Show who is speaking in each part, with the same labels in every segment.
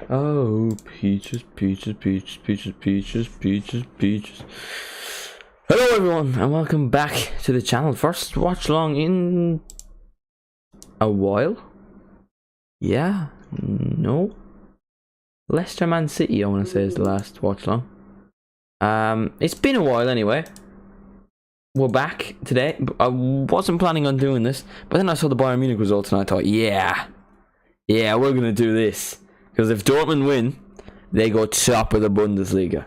Speaker 1: Oh, peaches, peaches, peaches, peaches, peaches, peaches, peaches. Hello everyone, and welcome back to the channel. First watch along in a while. Yeah, no. Leicester Man City, I want to say, is the last watch along. It's been a while anyway. We're back today. I wasn't planning on doing this, but then I saw the Bayern Munich results and I thought, yeah, we're gonna do this. Because if Dortmund win, they go top of the Bundesliga.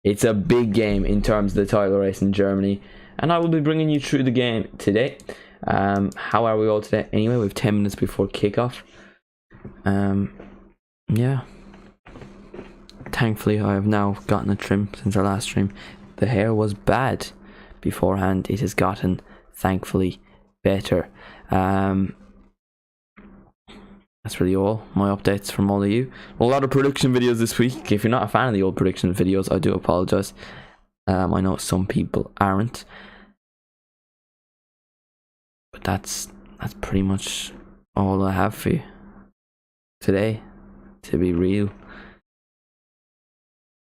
Speaker 1: It's a big game in terms of the title race in Germany. And I will be bringing you through the game today. How are we all today? Anyway, we have 10 minutes before kickoff. Yeah. Thankfully, I have now gotten a trim since our last stream. The hair was bad beforehand. It has gotten, thankfully, better. That's really all my updates from all of you. A lot of prediction videos this week. If you're not a fan of the old prediction videos, I do apologize. I know some people aren't, but that's pretty much all I have for you today, to be real.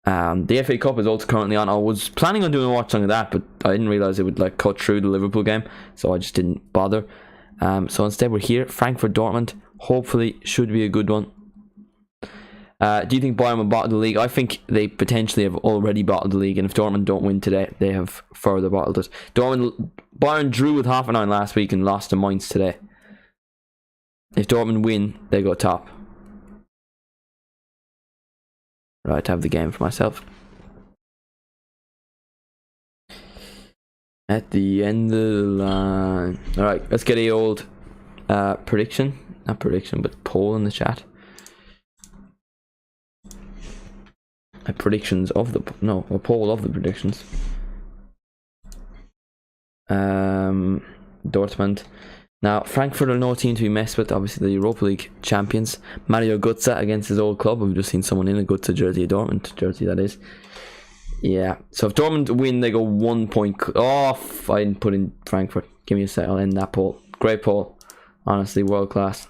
Speaker 1: The FA Cup is also currently on. I was planning on doing a watch along of that, but I didn't realize it would like cut through the Liverpool game, so I just didn't bother. So instead we're here, Frankfurt Dortmund. Hopefully should be a good one. Do you think Bayern will bottle the league? I think they potentially have already bottled the league, and if Dortmund don't win today, they have further bottled it. Bayern drew with Hoffenheim last week and lost to Mainz today. If Dortmund win, they go top. Right, I have the game for myself. At the end of the line. Alright, let's get a old prediction. Not prediction, but poll in the chat. A predictions of the... No, a poll of the predictions. Dortmund. Now, Frankfurt are no team to be messed with. Obviously, the Europa League champions. Mario Götze against his old club. We've just seen someone in a Götze jersey, a Dortmund jersey, that is. Yeah. So if Dortmund win, they go 1 point off. I didn't put in Frankfurt. Give me a sec. I'll end that poll. Great poll. Honestly, world class.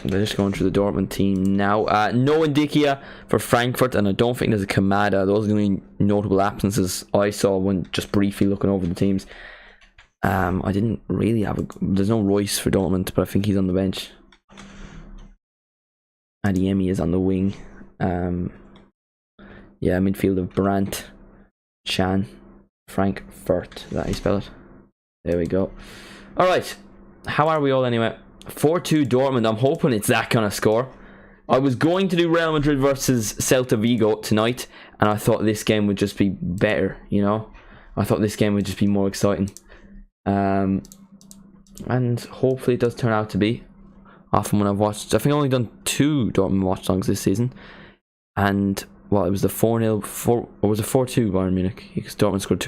Speaker 1: They're just going through the Dortmund team now. No Indicia for Frankfurt, and I don't think there's a Kamada. Those are going to be notable absences I saw when just briefly looking over the teams. I didn't really have there's no Royce for Dortmund, but I think he's on the bench. Adeyemi is on the wing. Yeah, midfield of Brandt, Chan, Frankfurt. Is that how you spell it? There we go. Alright, how are we all anyway? 4-2 Dortmund. I'm hoping it's that kind of score. I was going to do Real Madrid versus Celta Vigo tonight, and I thought this game would just be better, you know? I thought this game would just be more exciting. And hopefully it does turn out to be. Often when I've watched, I think I've only done 2 Dortmund watch-alongs this season. And, well, it was the 4-0, or was it 4-2 Bayern Munich? Because Dortmund scored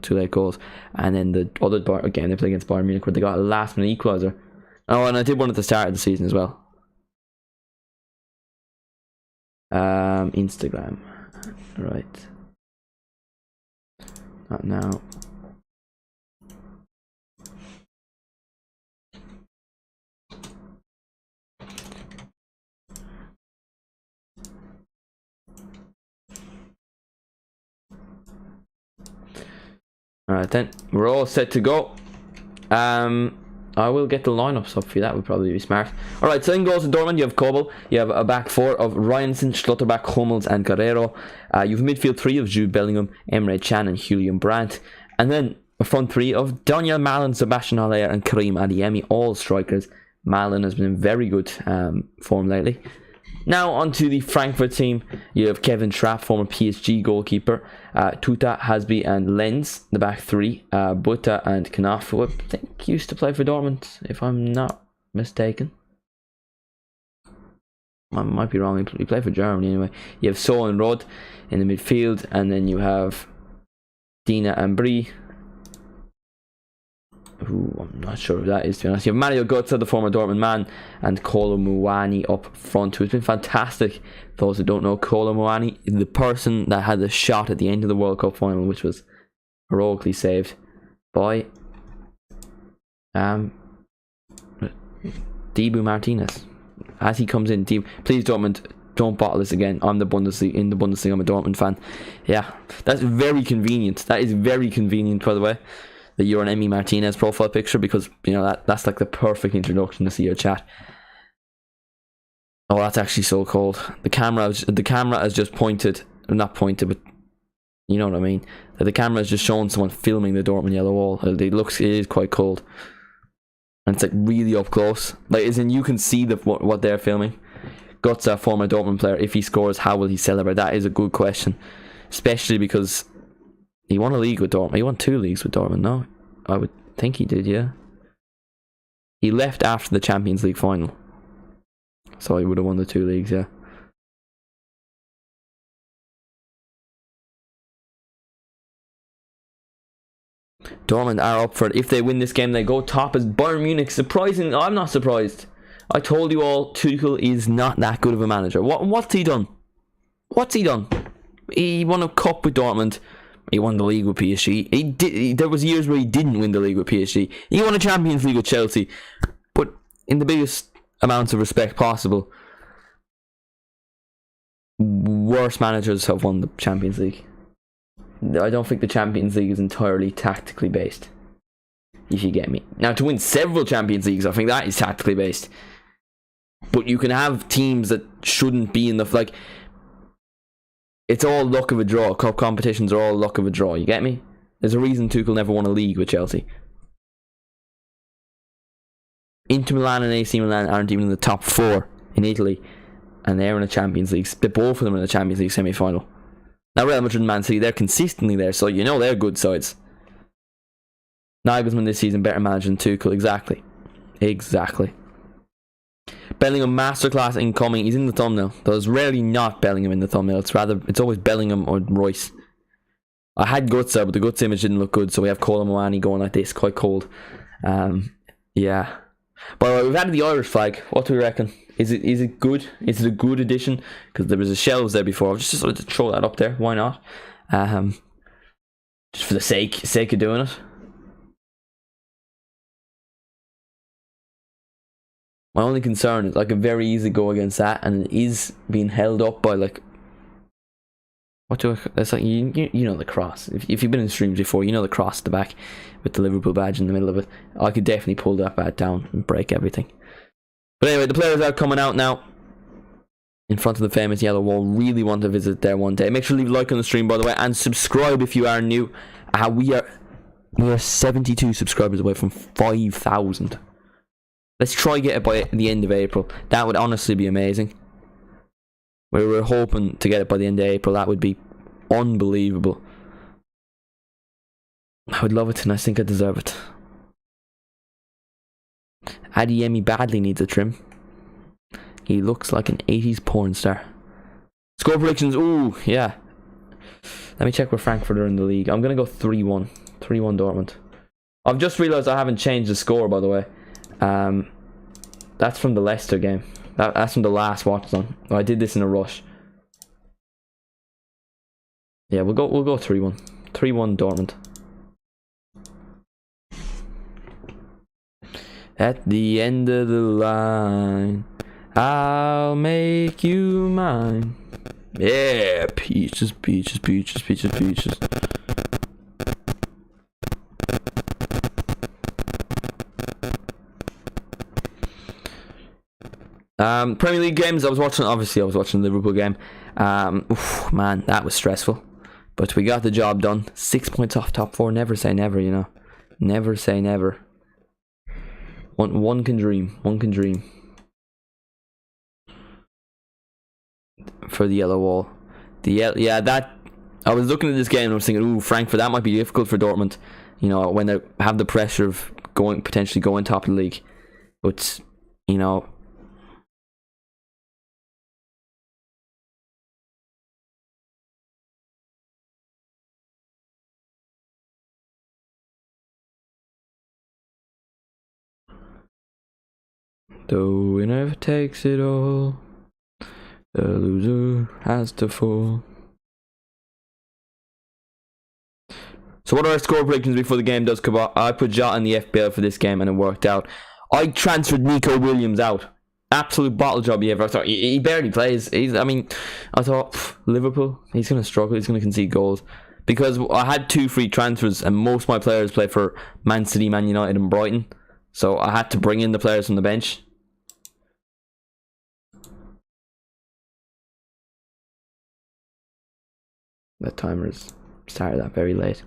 Speaker 1: 2 late goals. And then the other game they played against Bayern Munich where they got a last-minute equaliser. Oh, and I did one at the start of the season as well. Instagram. Right. Not now. Alright then, we're all set to go. I will get the lineups up for you. That would probably be smart. Alright, so in goals in Dortmund, you have Kobel. You have a back 4 of Ryanson, Schlotterbeck, Hummels and Guerrero. You have midfield 3 of Jude Bellingham, Emre Can and Julian Brandt. And then a front 3 of Daniel Malen, Sebastian Haller and Karim Adeyemi, all strikers. Malen has been in very good form lately. Now onto the Frankfurt team. You have Kevin Trapp, former PSG goalkeeper, Tuta, Hasby and Lenz, the back 3, Buta and Knopf, who I think used to play for Dortmund, if I'm not mistaken. I might be wrong, he played for Germany anyway. You have So and Rod in the midfield, and then you have Dina and Brie, who I'm not sure who that is, to be honest. You have Mario Götze, the former Dortmund man, and Kolo Muani up front, who's been fantastic. Those who don't know, Kolo Muani is the person that had the shot at the end of the World Cup final, which was heroically saved by Dibu Martinez. As he comes in, please Dortmund, don't bottle this again. I'm the Bundesliga, in the Bundesliga, I'm a Dortmund fan. Yeah, that's very convenient. That is very convenient, by the way, that you're an Emi Martinez profile picture, because, you know, that's like the perfect introduction to see your chat. Oh, that's actually so cold. The camera has just pointed, not pointed, but you know what I mean. The camera has just shown someone filming the Dortmund yellow wall. It is quite cold, and it's like really up close. Like, as in, you can see what they're filming. Guts, a former Dortmund player, if he scores, how will he celebrate? That is a good question, especially because he won a league with Dortmund. He won 2 leagues with Dortmund. No, I would think he did. Yeah, he left after the Champions League final, so he would have won the 2 leagues. Yeah. Dortmund are up for it. If they win this game, they go top as Bayern Munich. Surprising. I'm not surprised. I told you all, Tuchel is not that good of a manager. What's he done? What's he done? He won a cup with Dortmund. He won the league with PSG. There was years where he didn't win the league with PSG. He won a Champions League with Chelsea. But in the biggest amounts of respect possible, worse managers have won the Champions League. I don't think the Champions League is entirely tactically based, if you get me. Now, to win several Champions Leagues, I think that is tactically based. But you can have teams that shouldn't be in the... Like, it's all luck of a draw. Cup competitions are all luck of a draw, you get me? There's a reason Tuchel never won a league with Chelsea. Inter Milan and AC Milan aren't even in the top 4 in Italy, and they're in a Champions League. Both of them are in the Champions League semi-final. Now, Real Madrid and Man City, they're consistently there, so you know they're good sides. Nagelsmann this season better manager than Tuchel. Exactly. Bellingham masterclass incoming. He's in the thumbnail. There's rarely not Bellingham in the thumbnail. It's always Bellingham or Royce. I had Guts there, but the Guts image didn't look good, so we have Kolo Muani going like this, quite cold. Yeah. By the way, we've added the Irish flag. What do we reckon? Is it good? Is it a good addition? Because there was a shelves there before. I've just decided to throw that up there. Why not? Just for the sake of doing it. My only concern is I could very easily go against that, and it is being held up by like, that's like you know, the cross. If you've been in streams before, you know the cross at the back with the Liverpool badge in the middle of it. I could definitely pull that bad down and break everything. But anyway, the players are coming out now in front of the famous yellow wall. Really want to visit there one day. Make sure to leave a like on the stream, by the way, and subscribe if you are new. We are 72 subscribers away from 5,000. Let's try get it by the end of April. That would honestly be amazing. We were hoping to get it by the end of April. That would be unbelievable. I would love it, and I think I deserve it. Adeyemi badly needs a trim. He looks like an 80s porn star. Score predictions. Ooh, yeah. Let me check where Frankfurt are in the league. I'm going to go 3-1. 3-1 Dortmund. I've just realised I haven't changed the score, by the way. That's from the Leicester game. That's from the last watch on. I did this in a rush. Yeah, we'll go 3-1. 3-1 Dortmund. At the end of the line, I'll make you mine. Yeah, peaches, peaches, peaches, peaches, peaches. Premier League games, I was watching the Liverpool game. Man, that was stressful. But we got the job done. 6 points off top 4. Never say never, you know. Never say never. One can dream. One can dream. For the yellow wall. Yeah, that... I was looking at this game and I was thinking, ooh, Frankfurt, that might be difficult for Dortmund. You know, when they have the pressure of potentially going top of the league. But, you know... The winner takes it all. The loser has to fall. So what are our score predictions before the game does come up? I put Jota in the FPL for this game and it worked out. I transferred Nico Williams out. Absolute bottle job he ever. I thought he barely plays. I mean, I thought Liverpool, he's going to struggle. He's going to concede goals. Because I had 2 free transfers and most of my players play for Man City, Man United and Brighton. So I had to bring in the players from the bench. The timer's started that very late.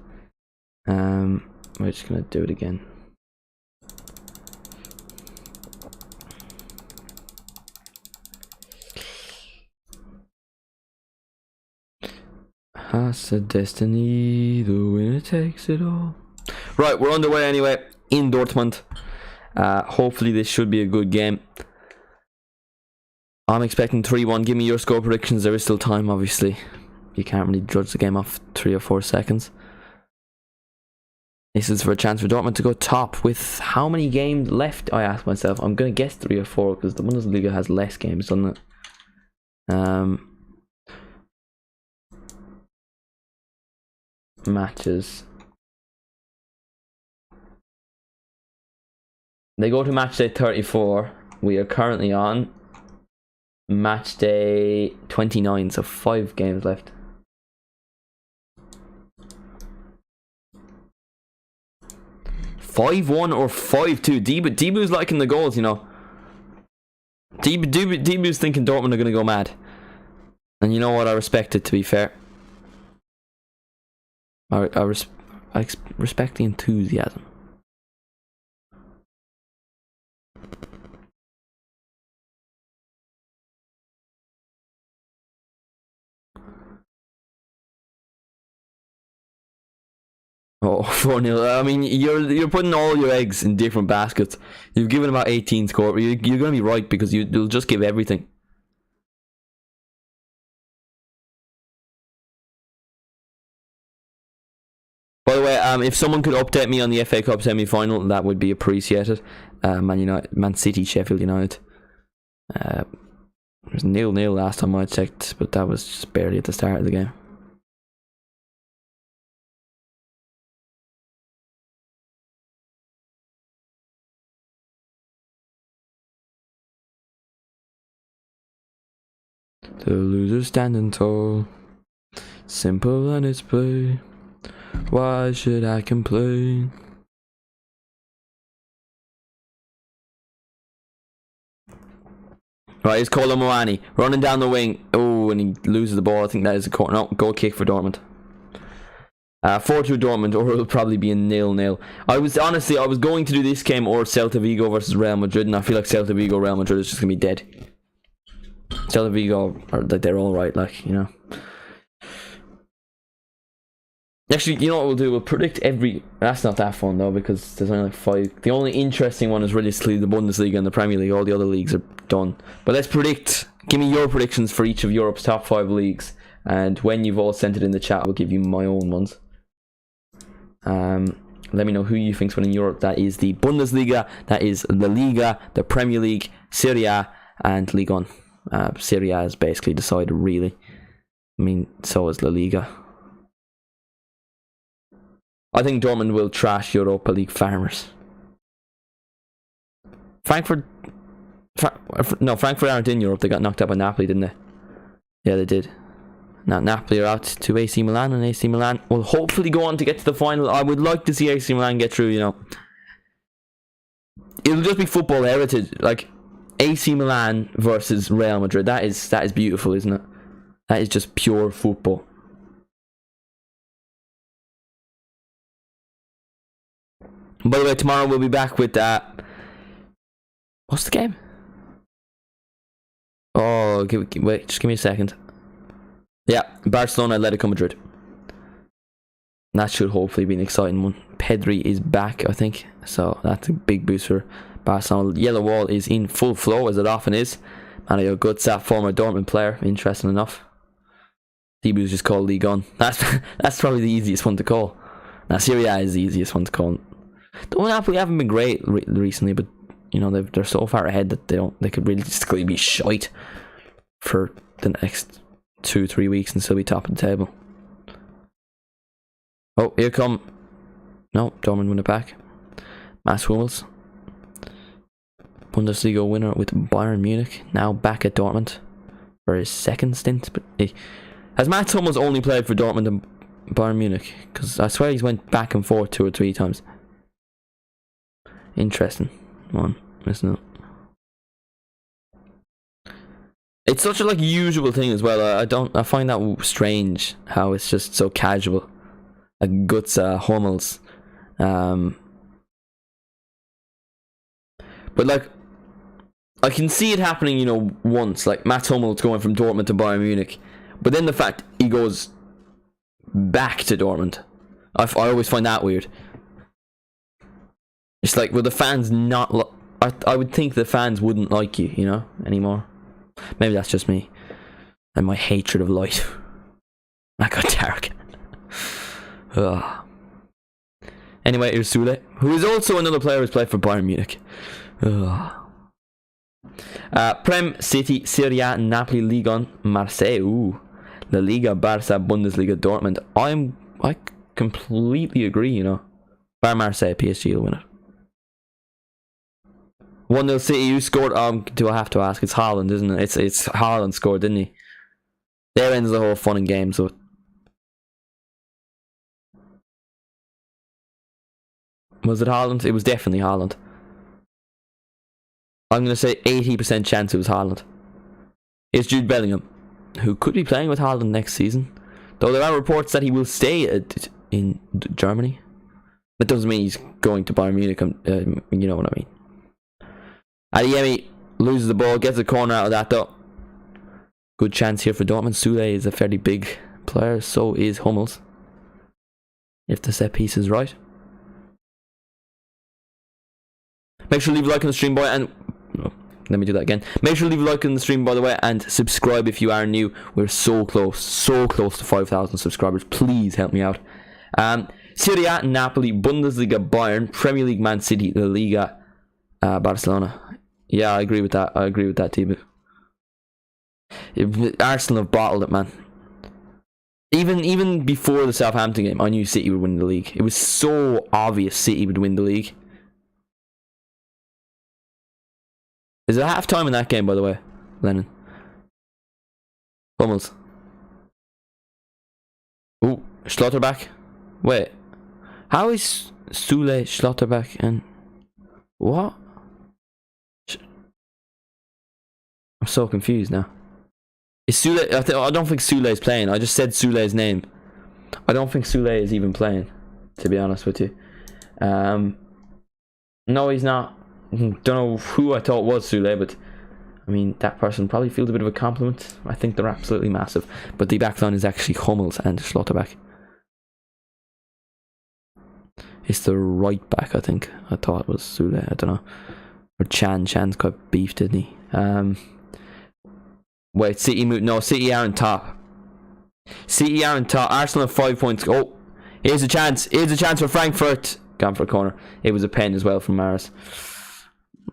Speaker 1: We're just going to do it again. Has a destiny, the winner takes it all. Right, we're underway anyway in Dortmund. Hopefully this should be a good game. I'm expecting 3-1. Give me your score predictions. There is still time, obviously. You can't really judge the game off 3 or 4 seconds. This is for a chance for Dortmund to go top with how many games left, I ask myself. I'm going to guess 3 or 4 because the Bundesliga has less games, doesn't it? Matches. They go to match day 34. We are currently on match day 29, so 5 games left. (5-1) or 5-2. Debu's liking the goals, you know. Debu's thinking Dortmund are going to go mad. And you know what? I respect it, to be fair. I respect the enthusiasm. Oh, 4-0. I mean, you're putting all your eggs in different baskets. You've given about 18 score. You're going to be right because you'll just give everything. By the way, if someone could update me on the FA Cup semi-final, that would be appreciated. Man City, Sheffield United. It was 0-0 last time I checked, but that was just barely at the start of the game. The loser standing tall, simple on its play. Why should I complain? Right, it's Kolo Muani running down the wing. Oh, and he loses the ball. I think that is a corner. No, goal kick for Dortmund. 4-2 Dortmund, or it'll probably be a 0-0. I was going to do this game or Celta Vigo versus Real Madrid, and I feel like Celta Vigo Real Madrid is just gonna be dead. Celta Vigo are like, they're all right, like, you know. Actually, you know what we'll do? We'll predict every. That's not that fun though, because there's only like 5. The only interesting one is realistically the Bundesliga and the Premier League. All the other leagues are done. But let's predict. Give me your predictions for each of Europe's top 5 leagues, and when you've all sent it in the chat, I'll give you my own ones. Let me know who you think's winning Europe. That is the Bundesliga, that is La Liga, the Premier League, Serie A, and Ligue 1. Serie A is basically decided, really. I mean, so is La Liga. I think Dortmund will trash Europa League farmers. Frankfurt aren't in Europe. They got knocked out by Napoli, didn't they? Yeah, they did. Now Napoli are out to AC Milan, and AC Milan will hopefully go on to get to the final. I would like to see AC Milan get through, you know. It'll just be football heritage, like AC Milan versus Real Madrid. That is beautiful, isn't it? That is just pure football. By the way, tomorrow we'll be back with what's the game? Oh, wait, just give me a second. Yeah, Barcelona, Atletico Madrid. That should hopefully be an exciting one. Pedri is back, I think, so that's a big boost for Barcelona. Yellow Wall is in full flow, as it often is. Mario Götze, former Dortmund player, interesting enough. Debu's just called Ligue 1. That's probably the easiest one to call. Now, Serie A is the easiest one to call. The Napoli haven't been great recently, but you know they're so far ahead that they could realistically be shite for the next 2-3 weeks and still be top of the table. Oh, here come. No, Dortmund win it back. Mats Hummels. Bundesliga winner with Bayern Munich, now back at Dortmund for his second stint. But has Mats Hummels only played for Dortmund and Bayern Munich? Because I swear he's went back and forth 2 or 3 times. Interesting one, isn't it? It's such a like usual thing as well. I find that strange how it's just so casual. Like Götze, Hummels, but like I can see it happening, you know, once, like Mats Hummels going from Dortmund to Bayern Munich, but then the fact he goes back to Dortmund, I always find that weird. It's like, will the fans not I would think the fans wouldn't like you, you know, anymore. Maybe that's just me and my hatred of life. I got dark. Anyway, here's Sule, who is also another player who's played for Bayern Munich. Prem, City, Serie A, Napoli, Ligue 1, Marseille, La Liga, Barca, Bundesliga, Dortmund. I completely agree, you know. Bar Marseille, PSG will win it. 1-0 City, who scored? Do I have to ask? It's Haaland, isn't it? It's Haaland scored, didn't he? There ends the whole fun and game, so... Was it Haaland? It was definitely Haaland. I'm going to say 80% chance it was Haaland. It's Jude Bellingham, who could be playing with Haaland next season. Though there are reports that he will stay in Germany. That doesn't mean he's going to Bayern Munich, you know what I mean. Adeyemi loses the ball, gets a corner out of that though. Good chance here for Dortmund. Sule is a fairly big player, so is Hummels. If the set piece is right. Make sure to leave a like on the stream, boy, and... Oh, let me do that again. Make sure to leave a like on the stream, by the way, and subscribe if you are new. We're so close to 5,000 subscribers. Please help me out. Serie A, Napoli, Bundesliga, Bayern, Premier League, Man City, La Liga, Barcelona. Yeah, I agree with that. I agree with that, Tibu. Arsenal have bottled it, man. Even before the Southampton game, I knew City would win the league. It was so obvious City would win the league. Is it half time in that game, by the way, Lennon? Hummels. Ooh, Schlotterbeck. Wait, how is Sule, Schlotterbeck, and what? I'm so confused now. Is Sule? I don't think Sule is playing. I just said Sule's name. I don't think Sule is even playing, to be honest with you. No, he's not. Don't know who I thought was Sule, but I mean, that person probably feels a bit of a compliment. I think they're absolutely massive. But the backline is actually Hummels and Schlotterbeck. It's the right back, I think. I thought it was Sule. I don't know. Or Chan's quite beef, didn't he? Wait, City move. No, City are on top. City are on top. Arsenal have 5 points. Oh, here's a chance. Here's a chance for Frankfurt. Gone for a corner. It was a pen as well from Maris.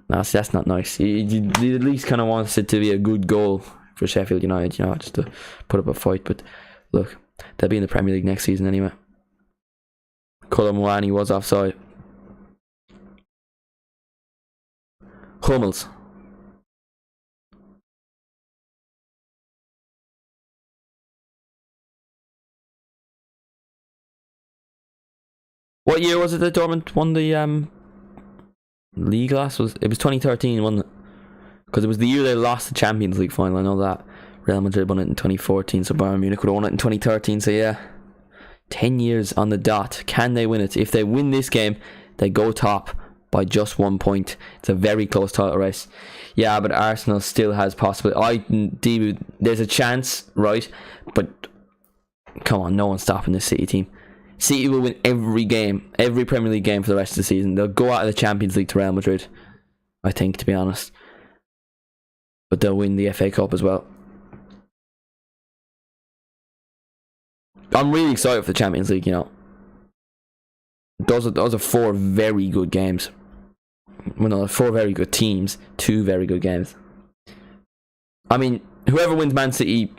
Speaker 1: No, see, that's not nice. You at least kind of wants it to be a good goal for Sheffield United, you know, just to put up a fight. But look, they'll be in the Premier League next season anyway. Colomwani was offside. Hummels. What year was it that Dortmund won the league last? It was 2013, wasn't it? Because it was the year they lost the Champions League final. I know that. Real Madrid won it in 2014, so Bayern Munich would have won it in 2013. So yeah, 10 years on the dot. Can they win it? If they win this game, they go top by just 1 point. It's a very close title race. Yeah, but Arsenal still has possibility. There's a chance, right? But come on, no one's stopping this City team. City will win every game, every Premier League game for the rest of the season. They'll go out of the Champions League to Real Madrid, I think, to be honest. But they'll win the FA Cup as well. I'm really excited for the Champions League, you know. Those are 4 very good games. Well, no, 4 very good teams, 2 very good games. I mean, whoever wins Man City,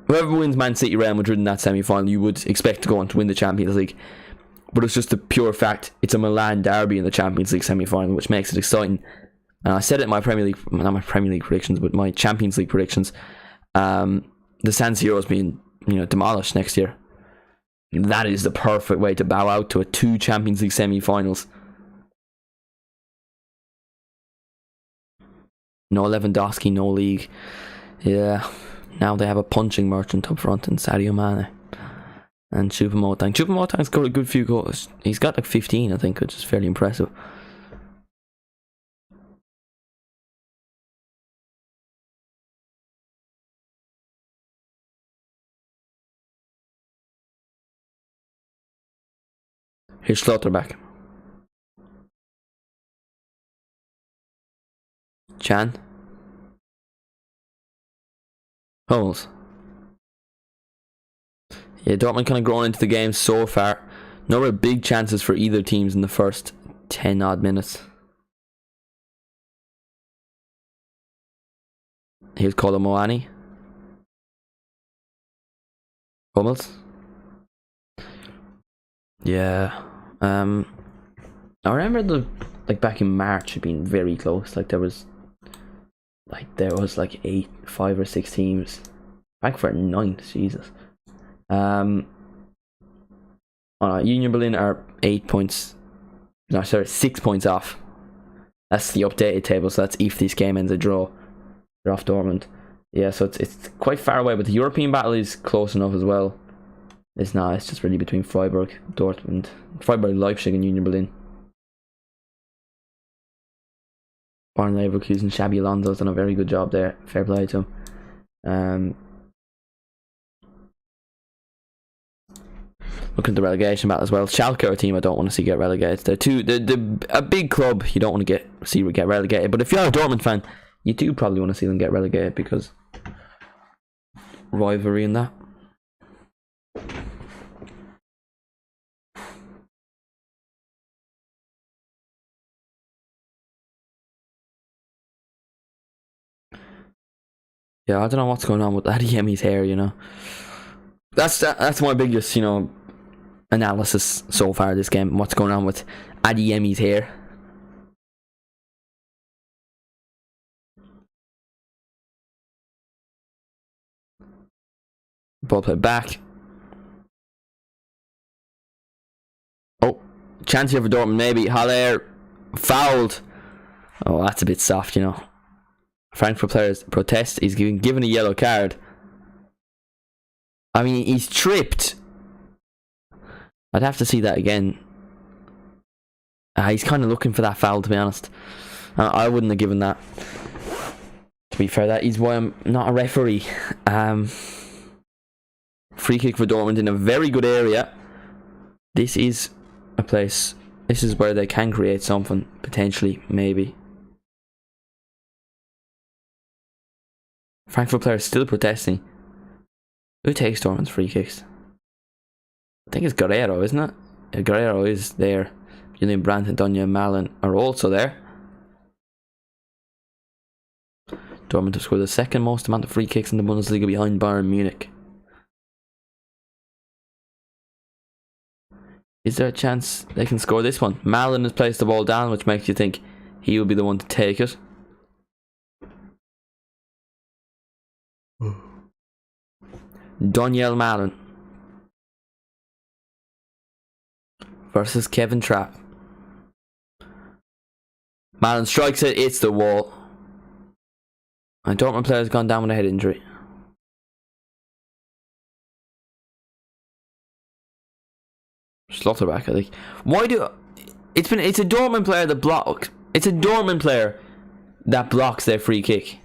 Speaker 1: Real Madrid in that semi-final, you would expect to go on to win the Champions League. But it's just a pure fact. It's a Milan derby in the Champions League semi-final, which makes it exciting. and I said it in my Premier League, not my Premier League predictions, but my Champions League predictions. The San Siro is being, demolished next year. That is the perfect way to bow out to a 2 Champions League semi-finals. No Lewandowski, no league. Yeah, now they have a punching merchant up front in Sadio Mane and Choupo-Moting. Choupo-Moting's got a good few goals. He's got like 15, I think, which is fairly impressive. Here's Schlotterbeck. Chan. Hummels. Yeah, Dortmund kind of grown into the game so far. No real big chances for either teams in the first 10 odd minutes. Here's Kolomoani. Hummels. Yeah. I remember back in March it being very close. There was 5 or 6 teams. Frankfurt 9, Jesus. Union Berlin are 8 points. No, sorry, 6 points off. That's the updated table, so that's if this game ends a draw. They're off Dortmund. Yeah, so it's quite far away, but the European battle is close enough as well. It's just really between Freiburg, Dortmund, Leipzig and Union Berlin. Bayern Leverkusen, Xabi Alonso's done a very good job there. Fair play to him. Looking at the relegation battle as well. Schalke are a team I don't want to see get relegated. They're a big club you don't want to see get relegated. But if you're a Dortmund fan, you do probably want to see them get relegated because rivalry and that. Yeah, I don't know what's going on with Adeyemi's hair, That's my biggest, analysis so far this game. What's going on with Adeyemi's hair. Ball played back. Oh, chance here for Dortmund, maybe. Haller fouled. Oh, that's a bit soft, Frankfurt players protest. He's given a yellow card. I mean, he's tripped. I'd have to see that again. He's kind of looking for that foul, to be honest. I wouldn't have given that. To be fair, that is why I'm not a referee. Free kick for Dortmund in a very good area. This is a place. This is where they can create something, potentially, maybe. Frankfurt players still protesting. Who takes Dortmund's free kicks? I think it's Guerrero, isn't it? Yeah, Guerrero is there. Julian Brandt and Donja Malen are also there. Dortmund have scored the second most amount of free kicks in the Bundesliga behind Bayern Munich. Is there a chance they can score this one? Malen has placed the ball down, which makes you think he will be the one to take it. Daniel Malen versus Kevin Trapp. Malen strikes it, it's the wall. And Dortmund player has gone down with a head injury. Schlotterbeck, I think. It's a Dortmund player that blocks. It's a Dortmund player that blocks their free kick.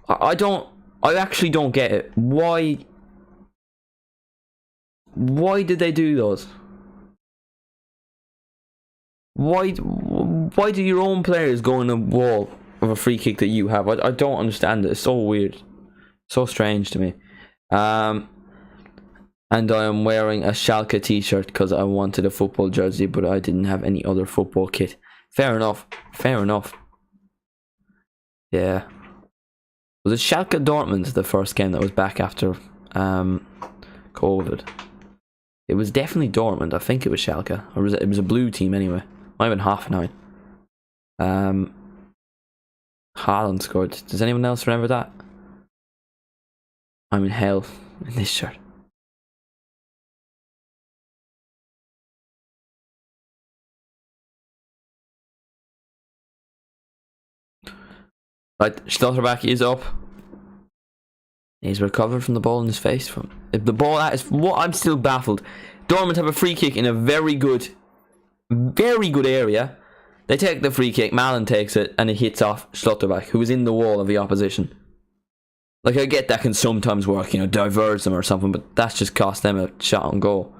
Speaker 1: I actually don't get it. Why did they do those? Why do your own players go in a wall of a free kick that you have? I don't understand it. It's so weird. So strange to me. And I am wearing a Schalke t-shirt because I wanted a football jersey, but I didn't have any other football kit. Fair enough. Fair enough. Yeah. Was it Schalke Dortmund the first game that was back after COVID? It was definitely Dortmund. I think it was Schalke. Or it was a blue team anyway. Might have been Hoffenheim. Haaland scored. Does anyone else remember that? I'm in hell in this shirt. Right, Schlotterbeck is up. He's recovered from the ball in his face. From if the ball is what I'm still baffled. Dortmund have a free kick in a very good area. They take the free kick, Malin takes it, and it hits off Schlotterbeck, who is in the wall of the opposition. Like, I get that can sometimes work, you know, diverge them or something, but that's just cost them a shot on goal.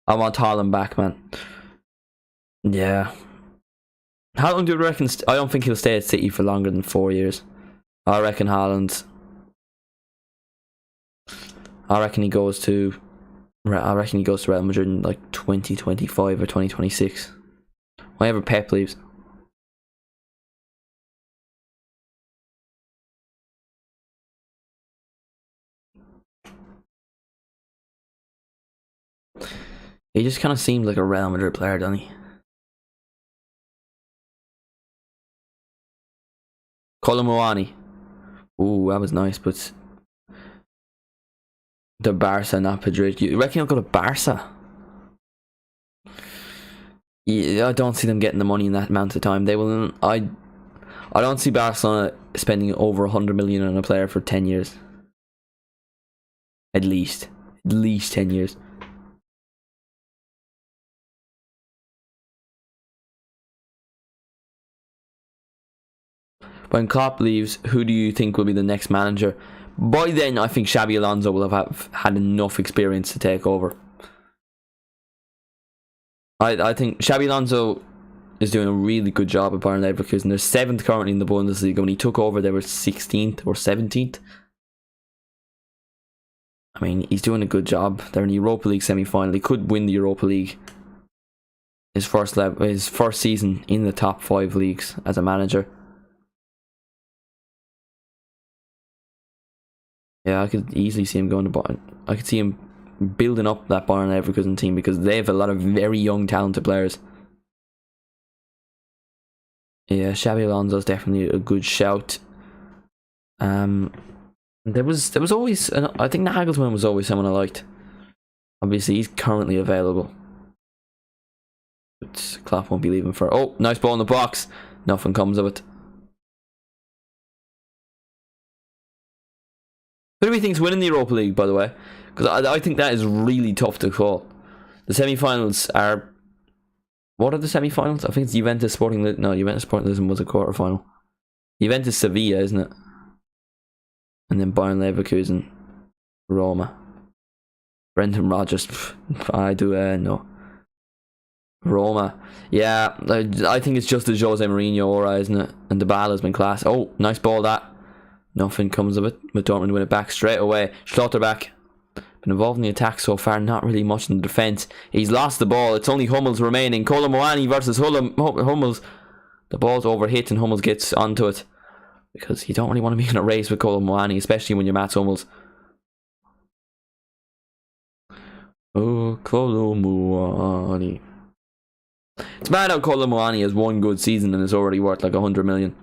Speaker 1: I want Haaland back, man. Yeah. How long do you reckon? I don't think he'll stay at City for longer than 4 years. I reckon Haaland. I reckon he goes to Real Madrid in like 2025 or 2026. Whenever Pep leaves. He just kind of seems like a Real Madrid player, doesn't he? Colomboani. Ooh, that was nice, but the Barca, not Madrid. You reckon he'll go to Barca? Yeah, I don't see them getting the money in that amount of time. They will. I don't see Barcelona spending over 100 million on a player for 10 years. At least 10 years. When Klopp leaves, who do you think will be the next manager? By then, I think Xabi Alonso will have had enough experience to take over. I think Xabi Alonso is doing a really good job at Bayern Leverkusen. They're 7th currently in the Bundesliga. When he took over, they were 16th or 17th. I mean, he's doing a good job. They're in the Europa League semi-final. He could win the Europa League. His first season in the top 5 leagues as a manager. Yeah, I could easily see him going to Bayern. I could see him building up that Bayern Leverkusen team because they have a lot of very young, talented players. Yeah, Xabi Alonso is definitely a good shout. There was always, I think Nagelsmann was always someone I liked. Obviously, he's currently available. But Klopp won't be leaving for. Oh, nice ball in the box. Nothing comes of it. Who do we think's winning the Europa League, by the way? Because I think that is really tough to call. The semi-finals are... What are the semi-finals? I think it's Juventus Sporting... No, Juventus Sporting Lisbon was a quarter-final. Juventus Sevilla, isn't it? And then Bayern Leverkusen, Roma. Brendan Rodgers. I do no. Roma. Yeah, I think it's just a Jose Mourinho aura, isn't it? And Dybala's been class. Oh, nice ball that. Nothing comes of it. With Dortmund win it back straight away. Schlotterbeck. Been involved in the attack so far, not really much in the defence. He's lost the ball. It's only Hummels remaining. Colomboani versus Hummels. The ball's overhit and Hummels gets onto it. Because you don't really want to be in a race with Colomboani, especially when you're Mats Hummels. Oh, Colomboani. It's mad how Colomboani has one good season and is already worth like 100 million.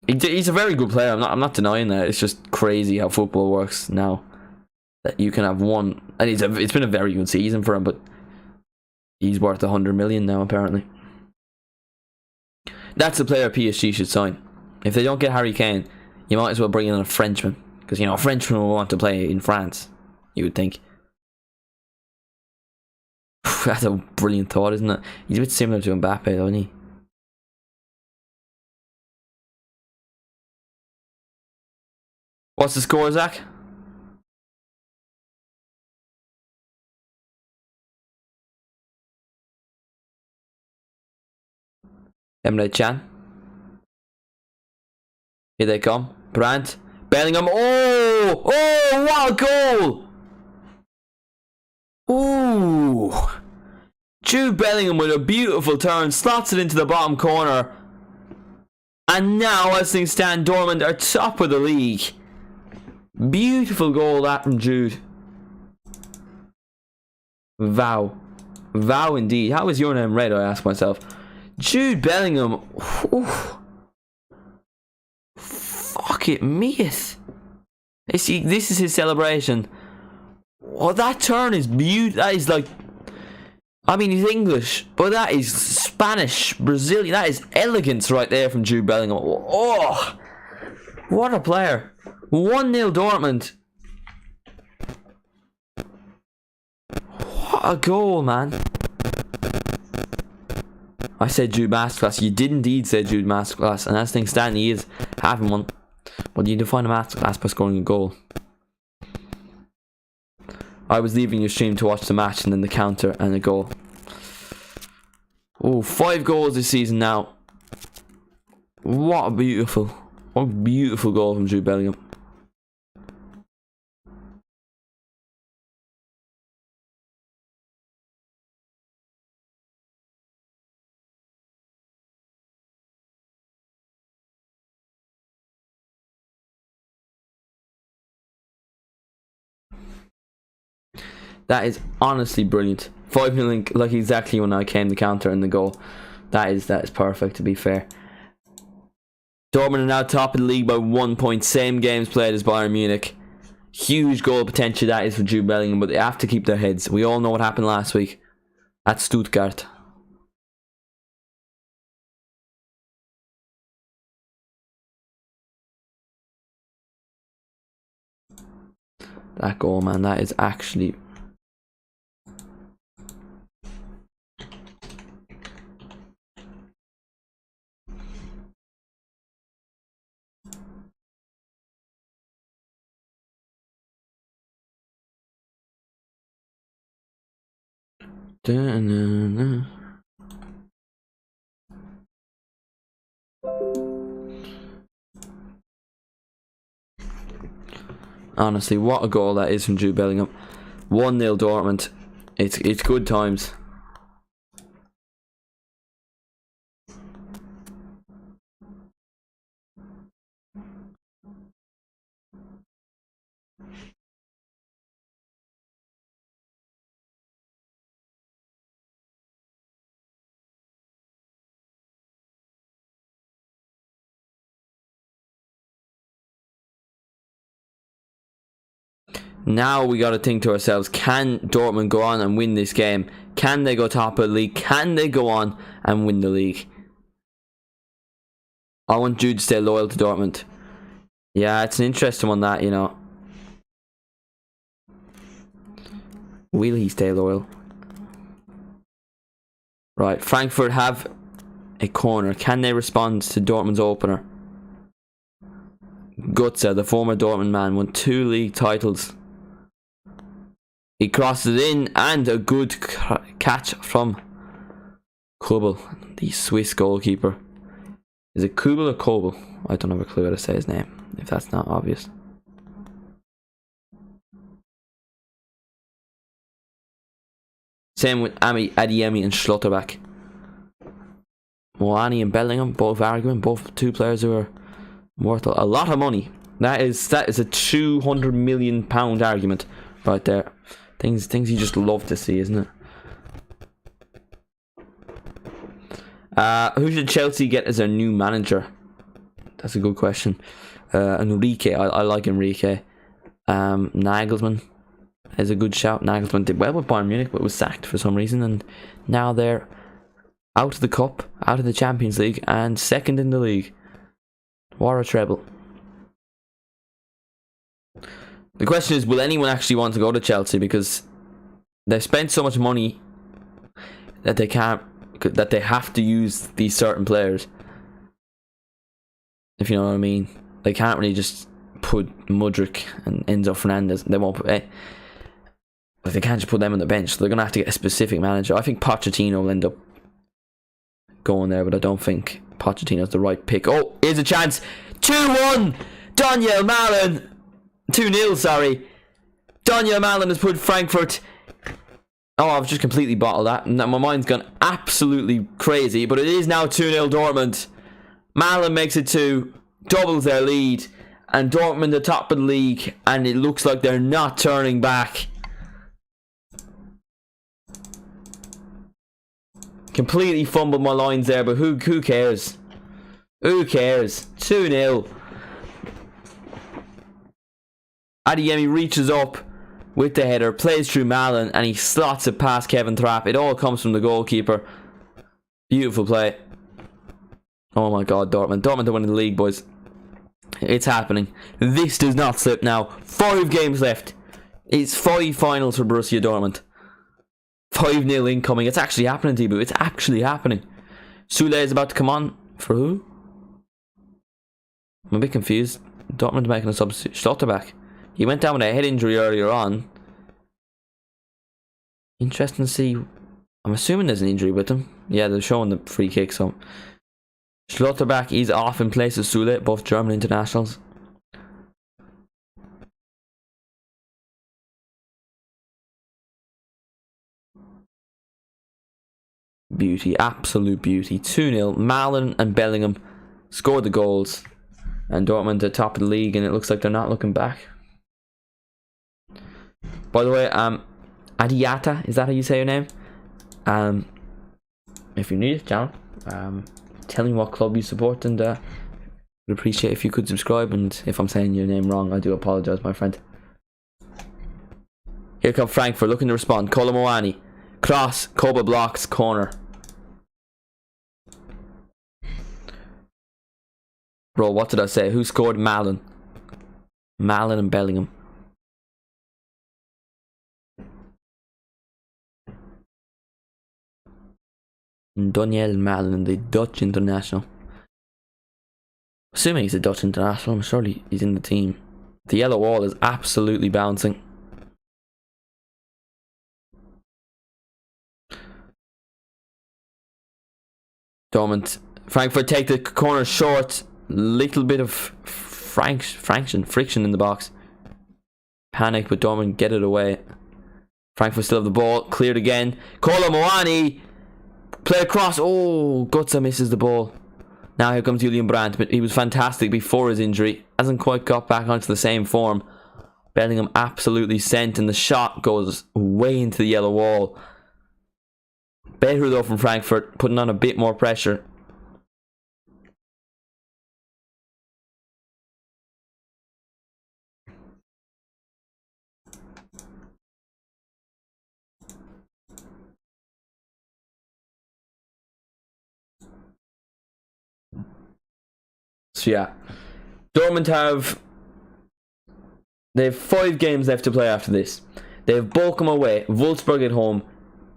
Speaker 1: He's a very good player. I'm not denying that. It's just crazy how football works now. That you can have one, and it's been a very good season for him, but he's worth 100 million now apparently. That's the player PSG should sign. If they don't get Harry Kane, you might as well bring in a Frenchman, because you know a Frenchman will want to play in France. You would think. That's a brilliant thought, isn't it? He's a bit similar to Mbappe, though, isn't he? What's the score, Zach? Emre Can. Here they come. Brandt. Bellingham. Oh! Oh, what a goal! Ooh! Jude Bellingham with a beautiful turn. Slots it into the bottom corner. And now, as things stand, Dortmund are top of the league. Beautiful goal that from Jude. Vow indeed. How is your name red, I ask myself. Jude Bellingham. Oof. Fuck it, mate. This is his celebration. Oh, that turn is beautiful. That is like... I mean, he's English, but that is Spanish, Brazilian. That is elegance right there from Jude Bellingham. Oh, what a player. 1-0 Dortmund. What a goal, man. I said Jude Masterclass. You did indeed say Jude Masterclass. And as things stand, he is having one. But you define a masterclass by scoring a goal. I was leaving your stream to watch the match and then the counter and a goal. Oh, 5 goals this season now. What a beautiful goal from Jude Bellingham. That is honestly brilliant. 5-0, like exactly when I came to counter and the goal. That is perfect, to be fair. Dortmund are now top of the league by 1 point. Same games played as Bayern Munich. Huge goal potential that is for Jude Bellingham, but they have to keep their heads. We all know what happened last week at Stuttgart. That goal, man, that is actually... Da-na-na. Honestly, what a goal that is from Jude Bellingham. 1-0 Dortmund. It's good times. Now we got to think to ourselves, can Dortmund go on and win this game? Can they go top of the league? Can they go on and win the league? I want Jude to stay loyal to Dortmund. Yeah, it's an interesting one, that, you know. Will he stay loyal? Right, Frankfurt have a corner. Can they respond to Dortmund's opener? Götze, the former Dortmund man, won 2 league titles. He crosses it in, and a good catch from Kubel, the Swiss goalkeeper. Is it Kubel or Kobel? I don't have a clue how to say his name, if that's not obvious. Same with Adeyemi and Schlotterbeck. Moani and Bellingham, both arguing, both 2 players who are worth a lot of money. That is a £200 million argument right there. Things you just love to see, isn't it? Who should Chelsea get as their new manager? That's a good question. Enrique, I like Enrique. Nagelsmann is a good shout. Nagelsmann did well with Bayern Munich, but was sacked for some reason, and now they're out of the cup, out of the Champions League, and second in the league. What a treble. The question is, will anyone actually want to go to Chelsea? Because they've spent so much money that they have to use these certain players. If you know what I mean. They can't really just put Mudryk and Enzo Fernandez. They won't put... they can't just put them on the bench. So they're going to have to get a specific manager. I think Pochettino will end up going there, but I don't think Pochettino's the right pick. Oh, here's a chance. 2-1! Daniel Malen! 2-0, sorry. Daniel Malen has put Frankfurt... Oh, I've just completely bottled that. My mind's gone absolutely crazy. But it is now 2-0 Dortmund. Malen makes it 2. Doubles their lead. And Dortmund are top of the league. And it looks like they're not turning back. Completely fumbled my lines there, but who cares? Who cares? 2-0. Adeyemi reaches up with the header, plays through Malin, and he slots it past Kevin Trapp. It all comes from the goalkeeper. Beautiful play. Oh my god, Dortmund. Dortmund are winning the league, boys. It's happening. This does not slip now. 5 games left. It's 5 finals for Borussia Dortmund. 5-0 incoming. It's actually happening, Tibu. It's actually happening. Sule is about to come on. For who? I'm a bit confused. Dortmund making a substitute. Schlotterbeck. He went down with a head injury earlier on. Interesting to see. I'm assuming there's an injury with him. Yeah, they're showing the free kick, so Schlotterbeck is off in place of Sule, both German internationals. Beauty, absolute beauty. 2-0. Malin and Bellingham scored the goals, and Dortmund are top of the league, and it looks like they're not looking back. By the way, Adiata, is that how you say your name? If you're new to the channel, tell me what club you support, and would appreciate if you could subscribe. And if I'm saying your name wrong, I do apologise, my friend. Here come Frankfurt looking to respond. Kolomoani, cross, Koba blocks, corner. Bro, what did I say? Who scored? Malin. Malin and Bellingham. Daniel Malin, the Dutch international. Assuming he's a Dutch international, surely he's in the team. The yellow wall is absolutely bouncing. Dortmund. Frankfurt take the corner short. Little bit of friction in the box. Panic, but Dortmund get it away. Frankfurt still have the ball. Cleared again. Kolomoani. Play across. Oh, Gutsa misses the ball. Now here comes Julian Brandt, but he was fantastic before his injury. Hasn't quite got back onto the same form. Bellingham absolutely sent, and the shot goes way into the yellow wall. Better though from Frankfurt, putting on a bit more pressure. So yeah, Dortmund they have 5 games left to play after this. They have Bochum away, Wolfsburg at home,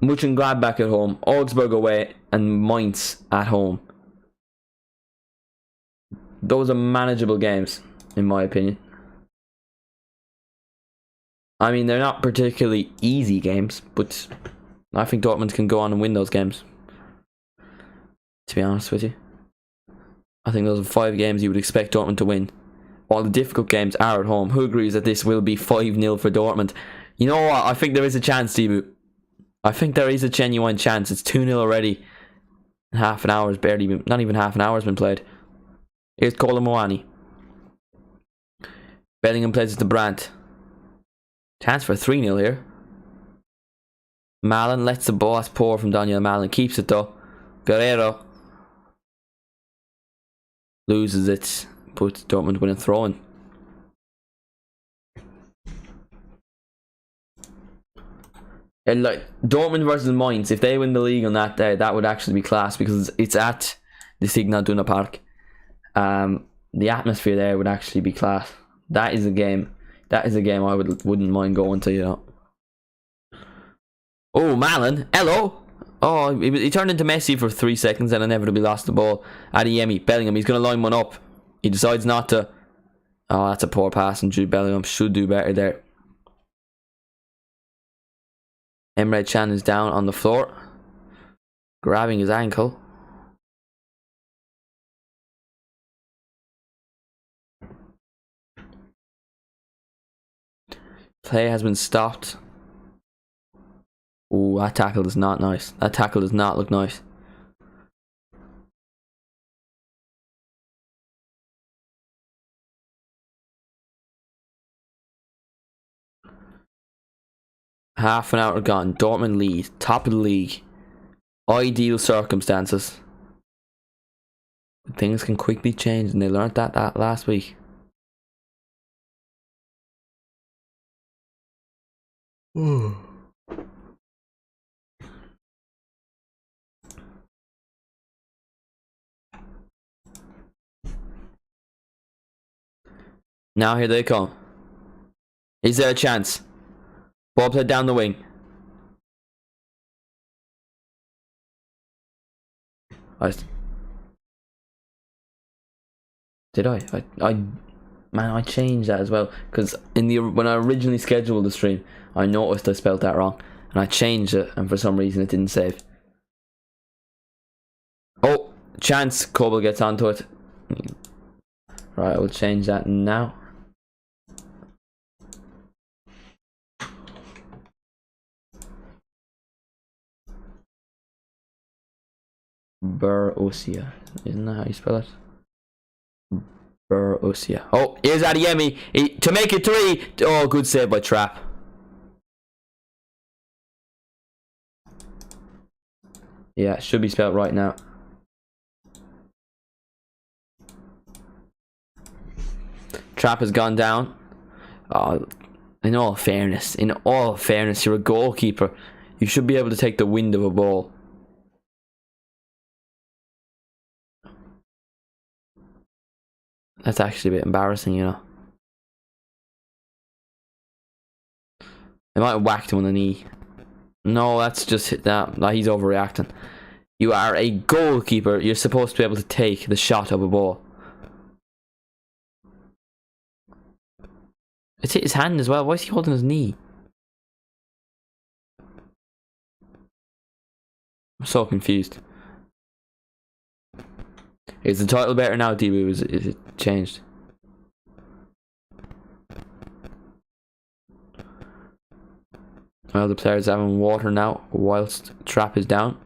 Speaker 1: Mönchengladbach at home, Augsburg away, and Mainz at home. Those are manageable games, in my opinion. I mean, they're not particularly easy games, but I think Dortmund can go on and win those games, to be honest with you. I think those are 5 games you would expect Dortmund to win. While the difficult games are at home. Who agrees that this will be 5-0 for Dortmund? You know what? I think there is a chance, Tibu. I think there is a genuine chance. It's 2-0 already. Half an hour has barely been... Not even half an hour has been played. Here's Kolomoani. Bellingham plays it to Brandt. Chance for 3-0 here. Malin lets the ball. That's poor from Daniel Malin. Keeps it though. Guerrero loses it, but Dortmund win a throw-in. And like Dortmund versus Mainz, if they win the league on that day, that would actually be class, because it's at the Signal Iduna Park. The atmosphere there would actually be class. That is a game. That is a game I wouldn't mind going to, you know. Oh, Malin, hello. Oh, he turned into Messi for 3 seconds and inevitably lost the ball. Adeyemi, Bellingham, he's going to line one up. He decides not to. Oh, that's a poor pass, and Jude Bellingham should do better there. Emre Can is down on the floor, grabbing his ankle. Play has been stopped. Ooh, that tackle is not nice. That tackle does not look nice. Half an hour gone. Dortmund lead. Top of the league. Ideal circumstances. Things can quickly change, and they learned that last week. Now here they come. Is there a chance? Ball played down the wing. Did I? Man, I changed that as well, because when I originally scheduled the stream, I noticed I spelled that wrong, and I changed it, and for some reason it didn't save. Oh, chance! Coble gets onto it. Right, I will change that now. BOUROSIA, isn't that how you spell it? BOUROSIA. Oh, here's Adeyemi to make it 3. Oh, good save by Trapp. Yeah, it should be spelled right now. Trapp has gone down. Oh, in all fairness, you're a goalkeeper. You should be able to take the wind of a ball. That's actually a bit embarrassing, you know. They might have whacked him on the knee. No, that's just hit that. No, he's overreacting. You are a goalkeeper. You're supposed to be able to take the shot of a ball. It's hit his hand as well. Why is he holding his knee? I'm so confused. Is the title better now, Debu? Is it changed? Well, the players having water now whilst Trapp is down.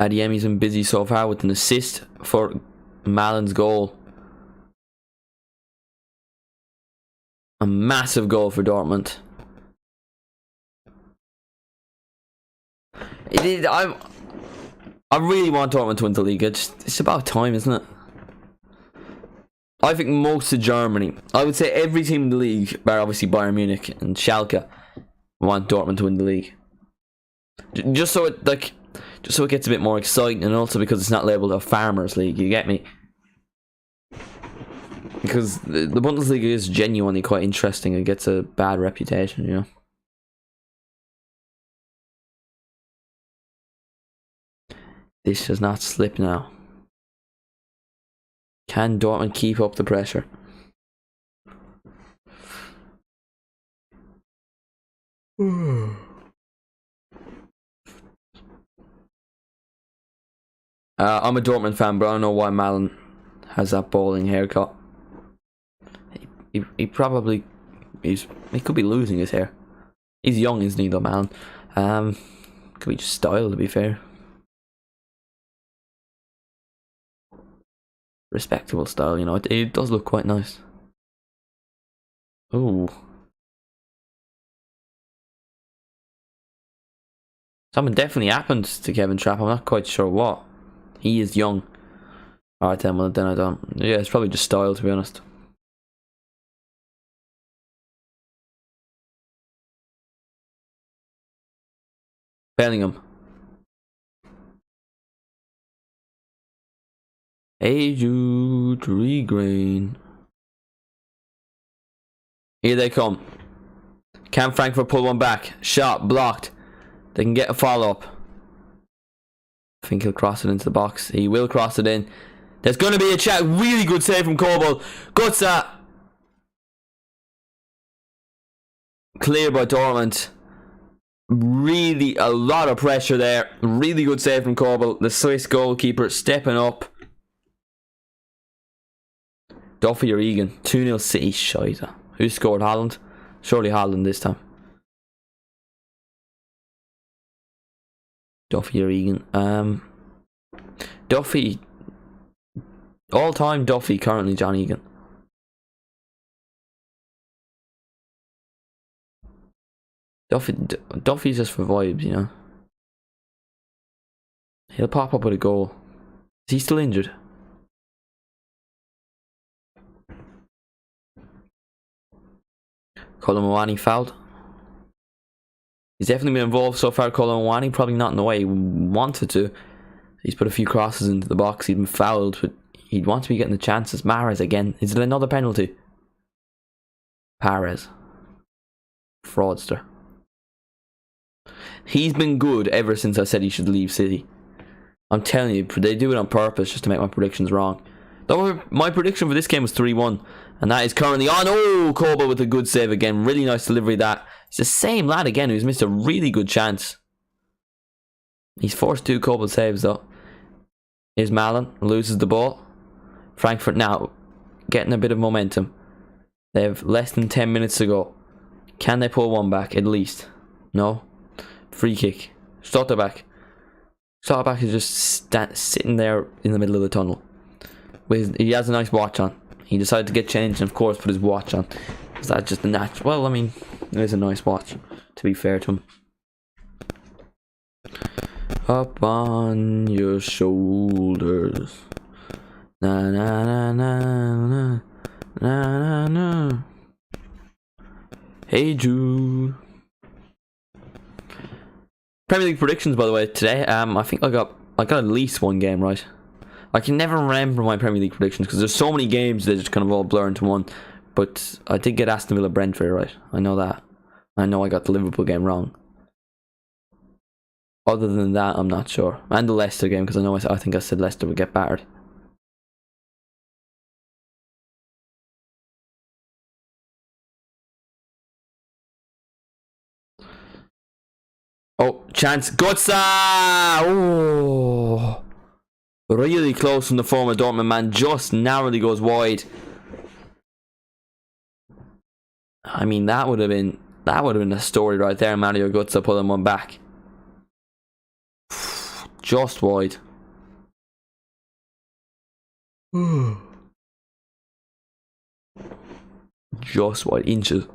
Speaker 1: Adeyemi's been busy so far with an assist for Malin's goal. A massive goal for Dortmund. I really want Dortmund to win the league. It's about time, isn't it? I think most of Germany, I would say every team in the league, bar obviously Bayern Munich and Schalke, want Dortmund to win the league. Just so it gets a bit more exciting, and also because it's not labelled a farmers league. You get me? Because the Bundesliga is genuinely quite interesting. It gets a bad reputation, you know. This does not slip now. Can Dortmund keep up the pressure? I'm a Dortmund fan, but I don't know why Malin has that bowling haircut. He probably he could be losing his hair. He's young, isn't he, though, Malin? Could be just style, to be fair. Respectable style, you know. It does look quite nice. Ooh. Something definitely happened to Kevin Trapp. I'm not quite sure what. He is young. Alright then, well then I don't. Yeah, it's probably just style, to be honest. Bellingham. Hey Jude, regrain. Here they come. Can Frankfurt pull one back? Shot blocked. They can get a follow-up. I think he'll cross it into the box. He will cross it in. There's going to be a chat. Really good save from Kobel. Guts that. Clear by Dortmund. Really a lot of pressure there. Really good save from Kobel. The Swiss goalkeeper stepping up. Duffy or Egan. 2-0 City. Shite. Who scored? Holland? Surely Holland this time. Duffy or Egan. Duffy. All time Duffy, currently John Egan. Duffy's just for vibes, you know. He'll pop up with a goal. Is he still injured? Colin Mwani fouled. He's definitely been involved so far, Colin Mwani. Probably not in the way he wanted to. He's put a few crosses into the box. He's been fouled, but he'd want to be getting the chances. Mahrez again. Is it another penalty? Perez. Fraudster. He's been good ever since I said he should leave City. I'm telling you, they do it on purpose just to make my predictions wrong. Though my prediction for this game was 3-1, and that is currently on. Oh, Koba with a good save again. Really nice delivery that. It's the same lad again who's missed a really good chance. He's forced 2 Koba saves though. Here's Malin, loses the ball. Frankfurt now getting a bit of momentum. They have less than 10 minutes to go. Can they pull one back at least? No. Free kick. Stotterback. Stotterback is just sitting there in the middle of the tunnel. He has a nice watch on. He decided to get changed and of course put his watch on. Is that just a natural? Well, I mean, it is a nice watch, to be fair to him. Up on your shoulders. Na na na na na na na. Hey Jude. Premier League predictions, by the way, today. I think I got at least one game right. I can never remember my Premier League predictions because there's so many games they just kind of all blur into one. But I did get Aston Villa Brentford right. I know that. I know I got the Liverpool game wrong. Other than that, I'm not sure. And the Leicester game, because I think I said Leicester would get battered. Oh, chance. Gotza! Oh! Really close from the former Dortmund man. Just narrowly goes wide. I mean, that would have been a story right there. Mario Götze pulling one back. Just wide. Just wide. Inches.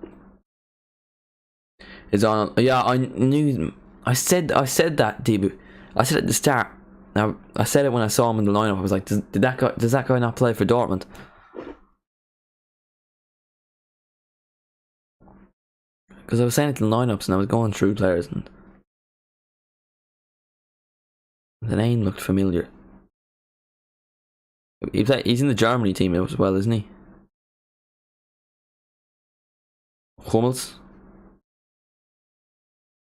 Speaker 1: It's on. Yeah, I knew. I said that debut. I said at the start. Now I said it when I saw him in the lineup. I was like, does that guy not play for Dortmund? Because I was saying it in the lineups and I was going through players and the name looked familiar. He's in the Germany team as well, isn't he? Hummels.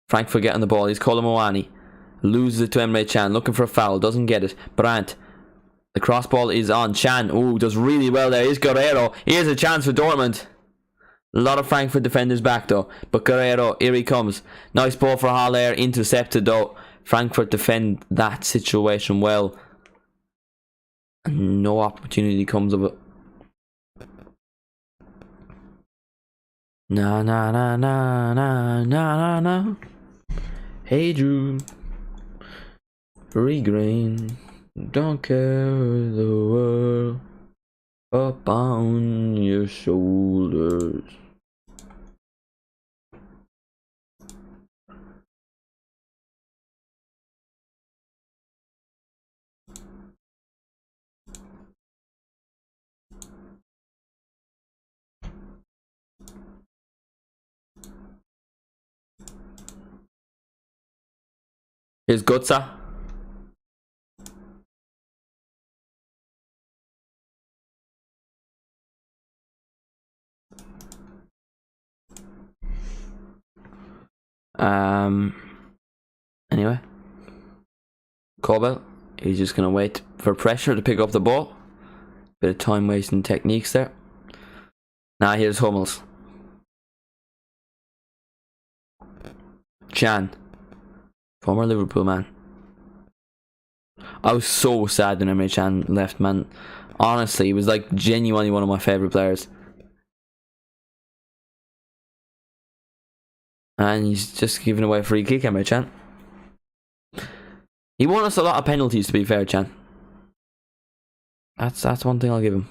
Speaker 1: Frankfurt getting the ball. He's Colin Mwani. Loses it to Emre Can. Looking for a foul. Doesn't get it. Brandt. The cross ball is on. Can. Ooh, does really well there. Here's Guerrero. Here's a chance for Dortmund. A lot of Frankfurt defenders back though. But Guerrero, here he comes. Nice ball for Haller. Intercepted though. Frankfurt defend that situation well. And no opportunity comes of it. Na na na na na na na. Hey Drew. Free grain. Don't care the world. Up on your shoulders. Here's Götze. Anyway. Corbell. He's just going to wait for pressure to pick up the ball. Bit of time wasting techniques there. Now here's Hummels. Can. Former Liverpool man. I was so sad when Emre Can left, man. Honestly, he was like genuinely one of my favourite players. And he's just giving away a free kick, Emre Can. He won us a lot of penalties, to be fair, Can. That's one thing I'll give him.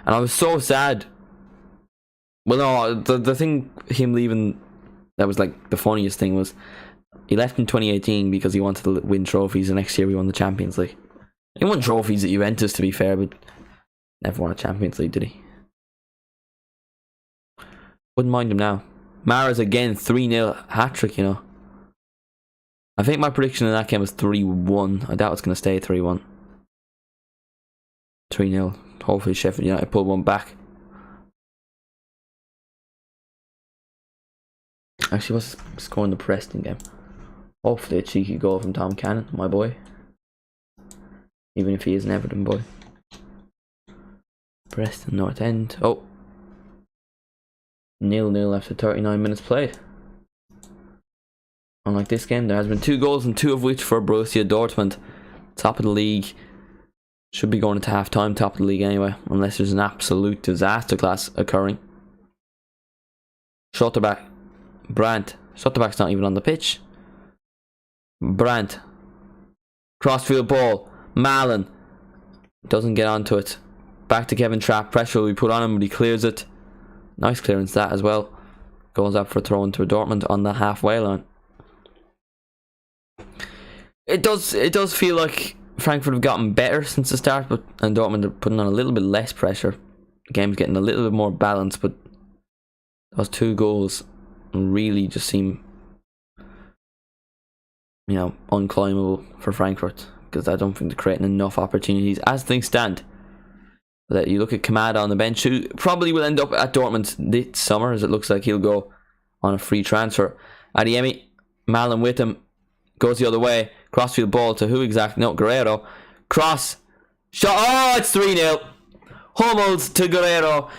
Speaker 1: And I was so sad. Well, no, the thing, him leaving That was like the funniest thing was he left in 2018 because he wanted to win trophies. The next year we won the Champions League. He won trophies at Juventus, to be fair, but never won a Champions League, did he? Wouldn't mind him now. Mahrez again, 3-0 hat-trick, you know. I think my prediction in that game was 3-1. I doubt it's going to stay 3-1. 3-0. Hopefully Sheffield United pull one back. Actually, what's scoring the Preston game? Hopefully a cheeky goal from Tom Cannon, my boy. Even if he is an Everton boy. Preston North End. Oh. 0-0 after 39 minutes played. Unlike this game, there has been 2 goals and 2 of which for Borussia Dortmund. Top of the league. Should be going into half time, top of the league anyway. Unless there's an absolute disaster class occurring. Schotterback. Brandt. Schotterback's not even on the pitch. Brandt. Crossfield ball. Malen. Doesn't get onto it. Back to Kevin Trapp. Pressure will be put on him, but he clears it. Nice clearance that as well. Goes up for a throw into Dortmund on the halfway line. It does feel like Frankfurt have gotten better since the start, and Dortmund are putting on a little bit less pressure. The game's getting a little bit more balanced, but those 2 goals really just seem, you know, unclimbable for Frankfurt, because I don't think they're creating enough opportunities as things stand. That you look at Kamada on the bench, who probably will end up at Dortmund this summer, as it looks like he'll go on a free transfer. Adeyemi, Malen with him, goes the other way. Crossfield ball to who exactly? No, Guerrero. Cross. Shot. Oh, it's 3-0. Hummels to Guerrero.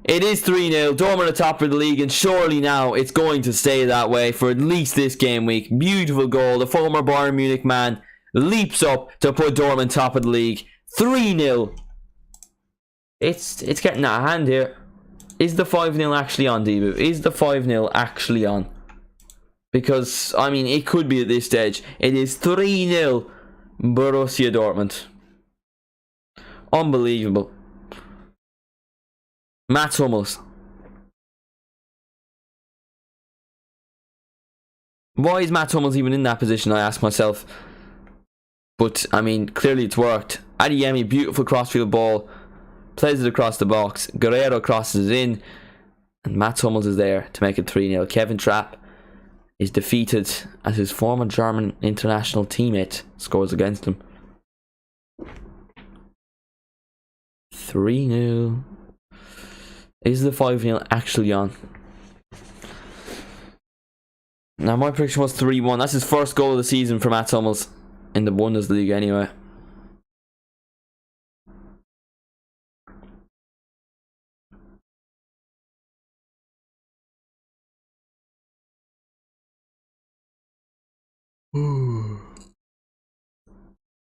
Speaker 1: It is 3-0. Dortmund at top of the league, and surely now it's going to stay that way for at least this game week. Beautiful goal. The former Bayern Munich man leaps up to put Dortmund top of the league. 3-0. It's getting out of hand here. Is the 5-0 actually on, Debu? Is the 5-0 actually on? Because, I mean, it could be at this stage. It is 3-0 Borussia Dortmund. Unbelievable. Mats Hummels. Why is Mats Hummels even in that position, I ask myself. But, I mean, clearly it's worked. Adeyemi, beautiful crossfield ball. Plays it across the box. Guerrero crosses it in. And Mats Hummels is there to make it 3-0. Kevin Trapp is defeated as his former German international teammate scores against him. 3-0. Is the 5-0 actually on? Now my prediction was 3-1. That's his first goal of the season for Mats Hummels in the Bundesliga anyway.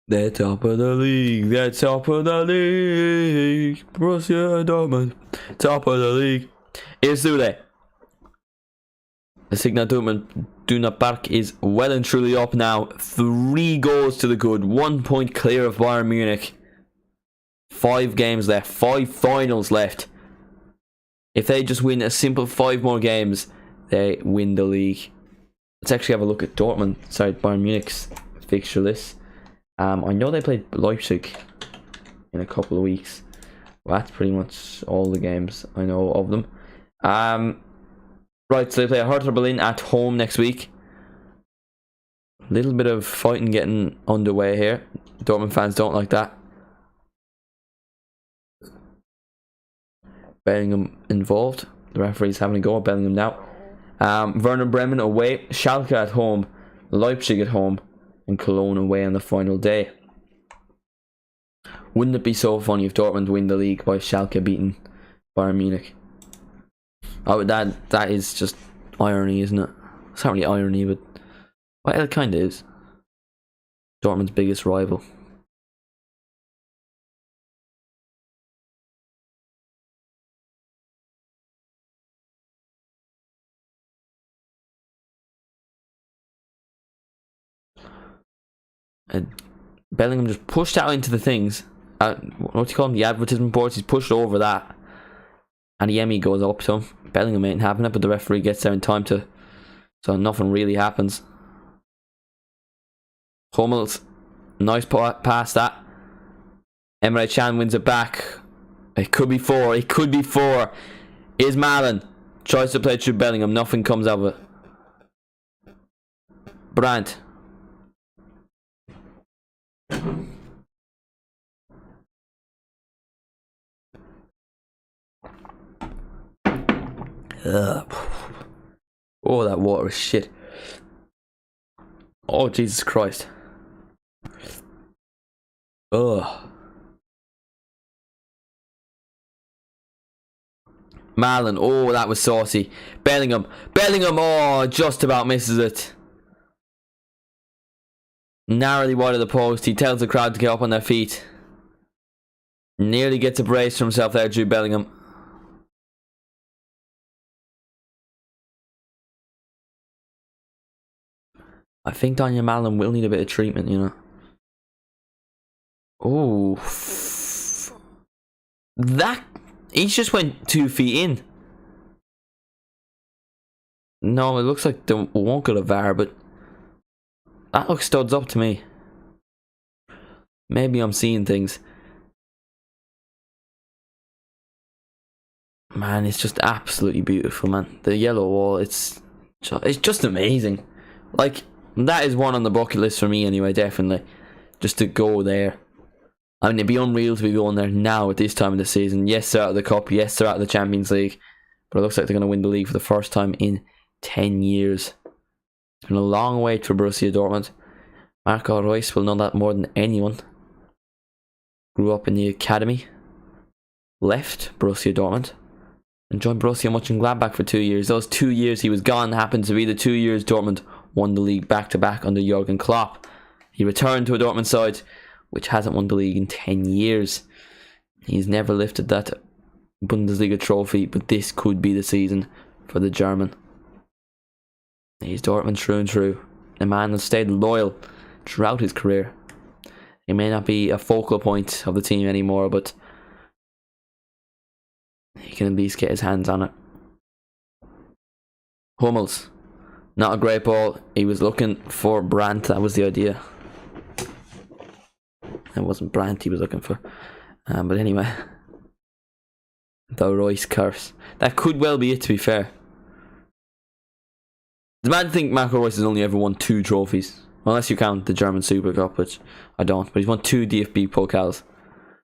Speaker 1: They're top of the league. They're top of the league. Borussia Dortmund, top of the league. Here's Zule. The Signal Iduna Park is well and truly up now. 3 goals to the good. 1 point clear of Bayern Munich. 5 games left. 5 finals left. If they just win a simple 5 more games, they win the league. Let's actually have a look at Bayern Munich's fixture list. I know they played Leipzig in a couple of weeks. Well, that's pretty much all the games I know of them. Right, so they play Hertha Berlin at home next week. A little bit of fighting getting underway here. Dortmund fans don't like that. Bellingham involved. The referee's having a go at Bellingham now. Werder Bremen away, Schalke at home, Leipzig at home, and Cologne away on the final day. Wouldn't it be so funny if Dortmund win the league by Schalke beating Bayern Munich? Oh, that is just irony, isn't it? It's not really irony, but well, it kind of is. Dortmund's biggest rival. Bellingham just pushed out into the things. What do you call them? The advertisement boards. He's pushed over that. And Yemi goes up to him. Bellingham ain't having it, but the referee gets there in time to so nothing really happens. Hummels, nice pass that. Emre Can wins it back. It could be 4. It could be 4. Is Malen. Tries to play through Bellingham. Nothing comes of it. Brandt. Ugh. Oh, that water is shit. Oh, Jesus Christ. Ugh. Malen. Oh, that was saucy. Bellingham. Bellingham. Oh, just about misses it. Narrowly wide of the post. He tells the crowd to get up on their feet. Nearly gets a brace for himself there, Jude Bellingham. I think Daniel Malen will need a bit of treatment, you know. Oh. That... He just went 2 feet in. No, it looks like they won't go to VAR, but... That looks studs up to me. Maybe I'm seeing things. Man, it's just absolutely beautiful, man. The yellow wall, it's just amazing. Like, that is one on the bucket list for me anyway, definitely. Just to go there. I mean, it'd be unreal to be going there now at this time of the season. Yes, they're out of the Cup. Yes, they're out of the Champions League. But it looks like they're going to win the league for the first time in 10 years. It's been a long wait for Borussia Dortmund. Marco Reus will know that more than anyone. Grew up in the academy. Left Borussia Dortmund. And joined Borussia Mönchengladbach for 2 years. Those 2 years he was gone happened to be the 2 years Dortmund won the league back-to-back under Jurgen Klopp. He returned to a Dortmund side which hasn't won the league in 10 years. He's never lifted that Bundesliga trophy, but this could be the season for the German. He's Dortmund through and through. The man has stayed loyal throughout his career. He may not be a focal point of the team anymore, but he can at least get his hands on it. Hummels. Not a great ball. He was looking for Brandt. That was the idea. It wasn't Brandt he was looking for. But anyway. The Royce curse. That could well be it, to be fair. The man think Marco Reus has only ever won 2 trophies. Unless you count the German Super Cup, which I don't. But he's won 2 DFB Pokals.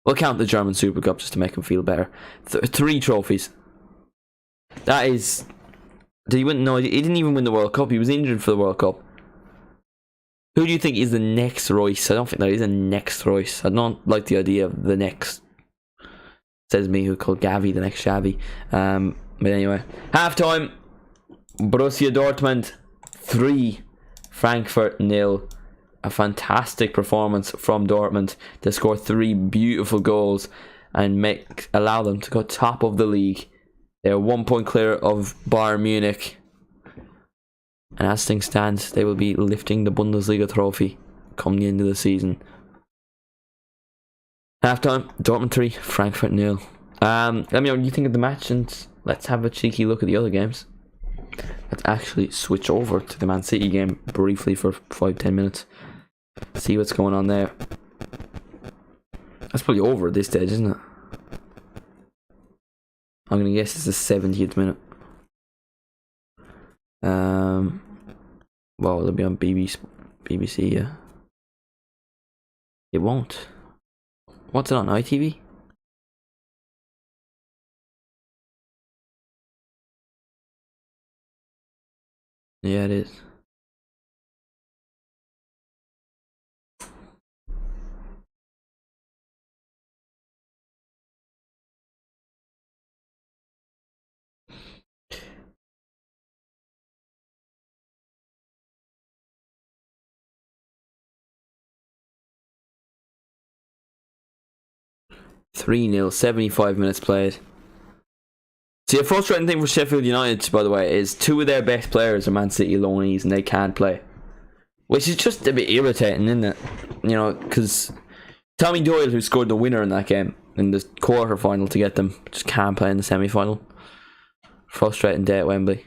Speaker 1: We'll count the German Super Cup just to make him feel better. 3 trophies. That is... Did he win? No, he didn't even win the World Cup. He was injured for the World Cup. Who do you think is the next Royce? I don't think there is a next Royce. I don't like the idea of the next. Says me who called Gavi the next Xavi. But anyway. Half-time. Borussia Dortmund 3. Frankfurt 0. A fantastic performance from Dortmund to score 3 beautiful goals and allow them to go top of the league. They're 1 point clear of Bayern Munich. And as things stand, they will be lifting the Bundesliga trophy come the end of the season. Halftime, Dortmund 3, Frankfurt 0. Let me know what you think of the match, and let's have a cheeky look at the other games. Let's actually switch over to the Man City game briefly for 5-10 minutes. See what's going on there. That's probably over at this stage, isn't it? I'm going to guess it's the 70th minute. Well, it'll be on BBC, yeah. It won't. What's it on, ITV? Yeah, it is. (3-0), 75 minutes played. See, a frustrating thing for Sheffield United, by the way, is 2 of their best players are Man City loanees and they can't play. Which is just a bit irritating, isn't it? You know, because Tommy Doyle, who scored the winner in that game, in the quarter-final to get them, just can't play in the semi-final. Frustrating day at Wembley.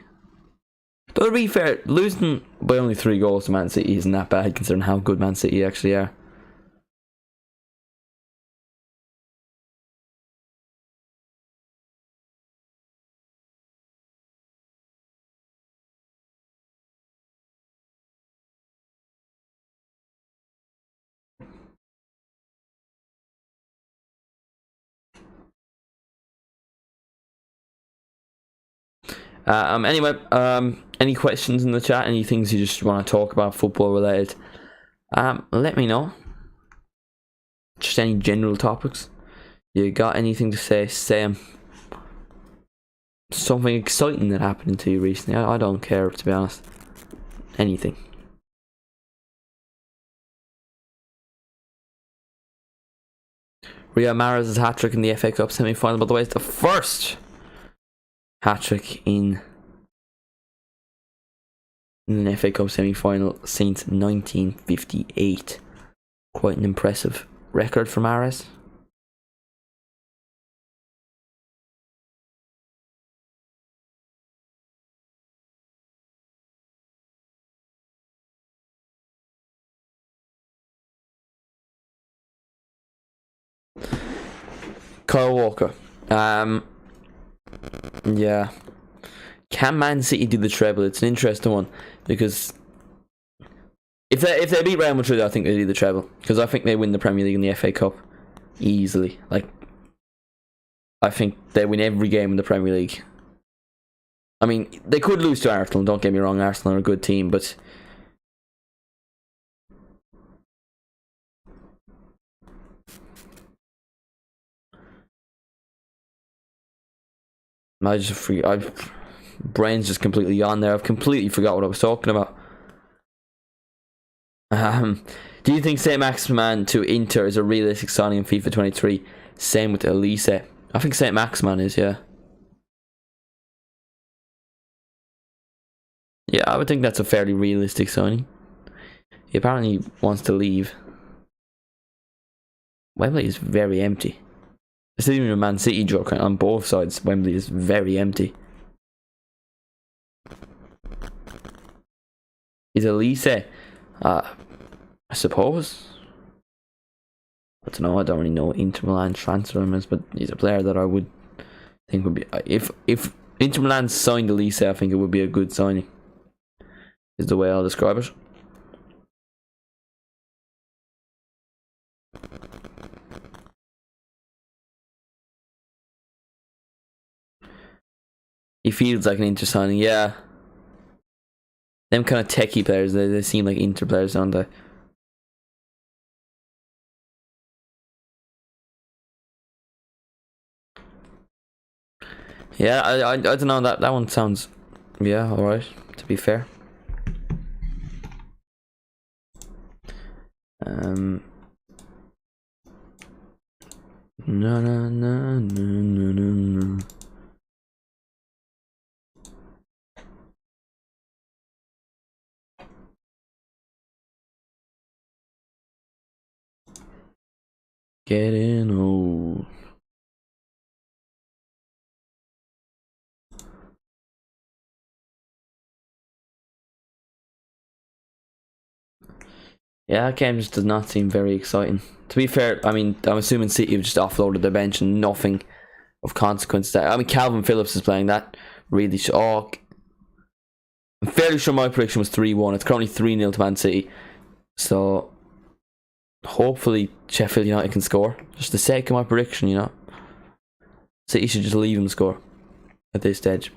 Speaker 1: Though to be fair, losing by only 3 goals to Man City isn't that bad considering how good Man City actually are. Anyway, any questions in the chat? Any things you just want to talk about football related? Let me know. Just any general topics. You got anything to say? Say 'em. Something exciting that happened to you recently. I don't care, to be honest. Anything. Riyad Mahrez's hat-trick in the FA Cup semi-final. By the way, it's the first hat-trick in an FA Cup semi-final since 1958. Quite an impressive record for Mahrez. Kyle Walker. Yeah. Can Man City do the treble? It's an interesting one because if they beat Real Madrid, I think they do the treble because I think they win the Premier League and the FA Cup easily. Like, I think they win every game in the Premier League. I mean, they could lose to Arsenal. Don't get me wrong, Arsenal are a good team, but brain's just completely gone there. I've completely forgot what I was talking about. Do you think Saint-Maximin to Inter is a realistic signing in FIFA 23? Same with Elise. I think Saint-Maximin is, yeah. Yeah, I would think that's a fairly realistic signing. He apparently wants to leave. Wembley is very empty. It's even a Man City joke on both sides. Wembley is very empty. Is Elise? I suppose. I don't know. I don't really know what Inter Milan transfer him is, but he's a player that I would think would be. If Inter Milan signed Elise, I think it would be a good signing. Is the way I'll describe it. He feels like an Inter signing, yeah. Them kind of techie players, they seem like Inter players, don't they? Yeah, I don't know, that one sounds, yeah, alright, to be fair. No. Getting old. Yeah, that game just does not seem very exciting. To be fair, I mean, I'm assuming City have just offloaded their bench and nothing of consequence there. I mean, Calvin Phillips is playing that. Really, I'm fairly sure my prediction was 3-1. It's currently 3-0 to Man City. So, hopefully Sheffield United can score. Just the sake of my prediction, you know. City should just leave them score at this stage.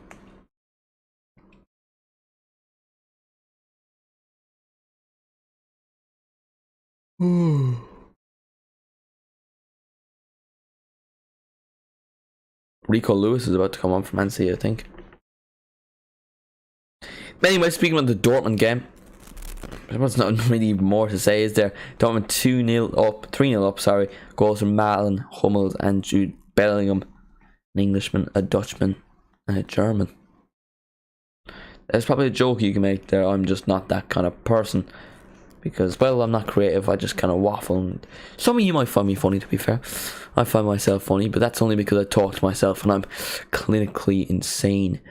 Speaker 1: Rico Lewis is about to come on from Man City, I think. But anyway, speaking of the Dortmund game, there's not really more to say, is there? Dortmund 3-0 up, sorry. Goals from Malen, Hummels and Jude Bellingham. An Englishman, a Dutchman, and a German. There's probably a joke you can make there. I'm just not that kind of person. Because, well, I'm not creative. I just kind of waffle. And some of you might find me funny, to be fair. I find myself funny, but that's only because I talk to myself and I'm clinically insane.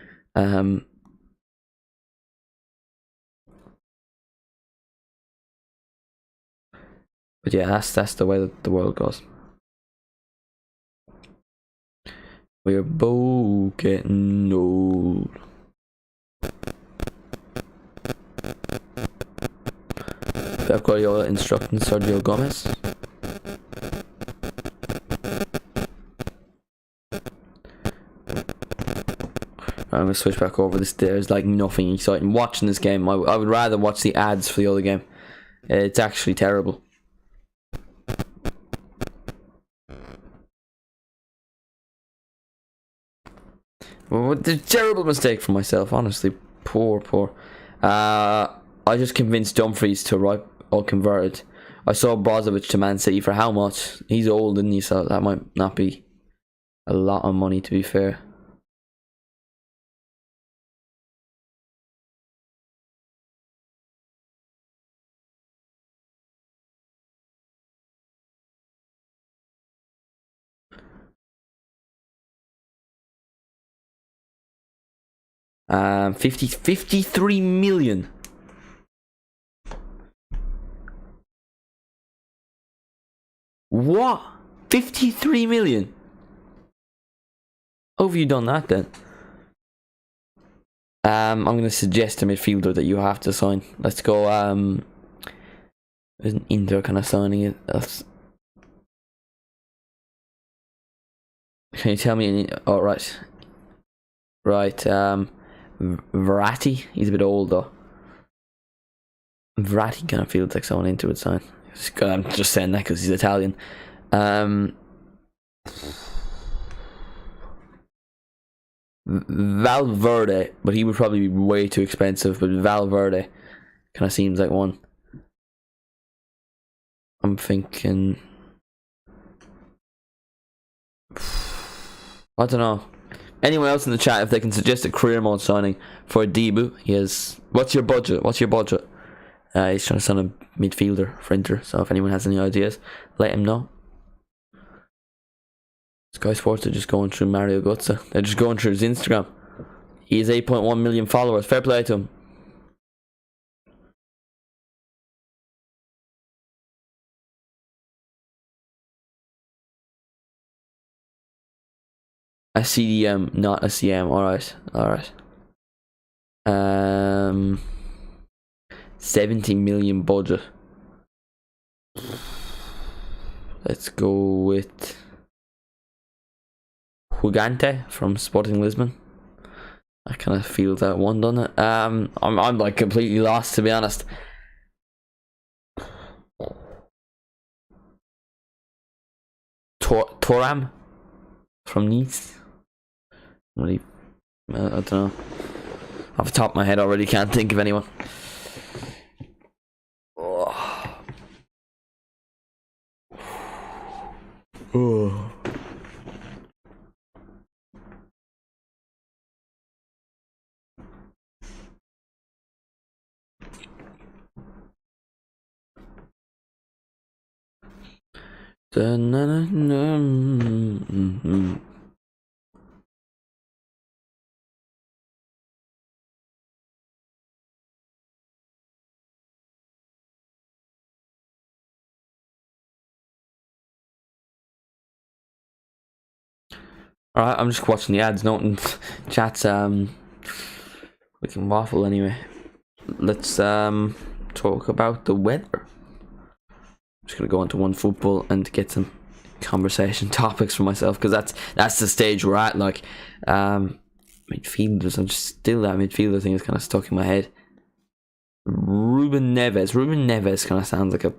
Speaker 1: But yeah, that's the way that the world goes. We're both getting old. Pep Guardiola instructing Sergio Gomez. I'm going to switch back over this. There's like nothing exciting. Watching this game, I would rather watch the ads for the other game. It's actually terrible. Well, it's a terrible mistake for myself, honestly. Poor. I just convinced Dumfries to right or converted. I saw Brozovic to Man City for how much? He's old, isn't he? So that might not be a lot of money, to be fair. Um, 53 million. What? 53 million? How have you done that then? I'm going to suggest a midfielder that you have to sign. Let's go. Isn't Inter kind of signing it? Can you tell me any? Oh, right. Verratti. He's a bit old though. Verratti kind of feels like someone Inter would sign. I'm just saying that because he's Italian. Valverde, but he would probably be way too expensive. But Valverde kind of seems like one. I'm thinking. I don't know. Anyone else in the chat, if they can suggest a career mode signing for a debut, he has. What's your budget? He's trying to sign a midfielder for Inter. So if anyone has any ideas, let him know. Sky Sports are just going through Mario Götze. They're just going through his Instagram. He has 8.1 million followers. Fair play to him. A CDM, not a CM. Alright. 70 million budget. Let's go with Hugante from Sporting Lisbon. I kind of feel that one, doesn't it? I'm like completely lost, to be honest. Toram from Nice. Really, I don't know. Off the top of my head, I already can't think of anyone. Oh. Alright, I'm just watching the ads, noting chats. We can waffle anyway. Let's talk about the weather. I'm just gonna go into one football and get some conversation topics for myself, because that's the stage we're at. Like, midfielders. I'm just still that midfielder thing is kind of stuck in my head. Ruben Neves kind of sounds like a.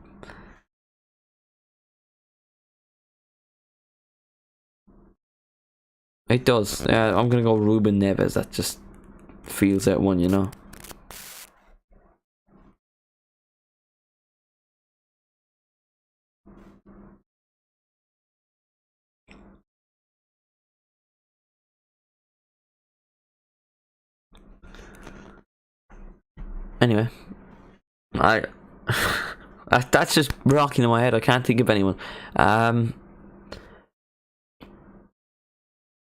Speaker 1: It does. I'm gonna go Ruben Neves. That just feels that one, you know. Anyway, that's just rocking in my head. I can't think of anyone.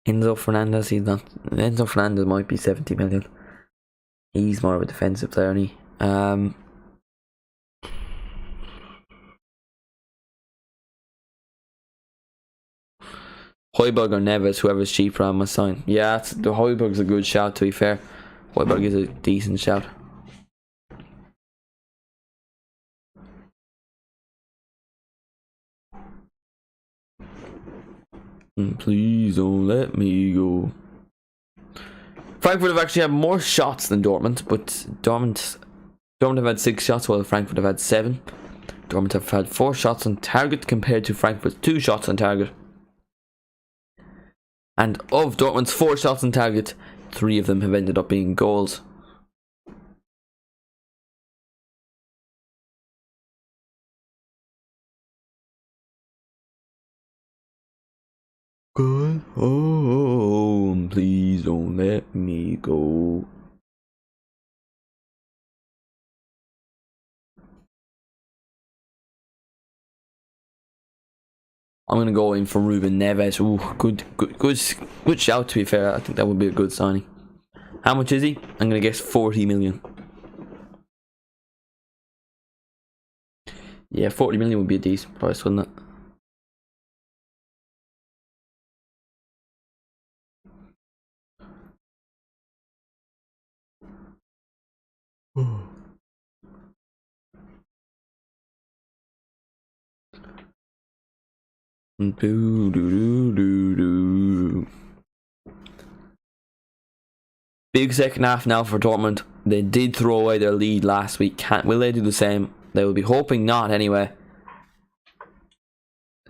Speaker 1: Enzo Fernandez. Enzo Fernandez might be 70 million. He's more of a defensive player, isn't he? Højbjerg or Neves, whoever's cheaper on my sign. Yeah, the Højbjerg's a good shout, to be fair. Højbjerg is a decent shout. Please don't let me go. Frankfurt have actually had more shots than Dortmund, but Dortmund have had 6 shots while Frankfurt have had 7. Dortmund have had 4 shots on target compared to Frankfurt's 2 shots on target. And of Dortmund's 4 shots on target, 3 of them have ended up being goals. Go home, please don't let me go. I'm gonna go in for Ruben Neves. Ooh, good shout, to be fair. I think that would be a good signing. How much is he? I'm gonna guess 40 million. Yeah, 40 million would be a decent price, wouldn't it? Big second half now for Dortmund. They did throw away their lead last week. Will they do the same? They will be hoping not anyway.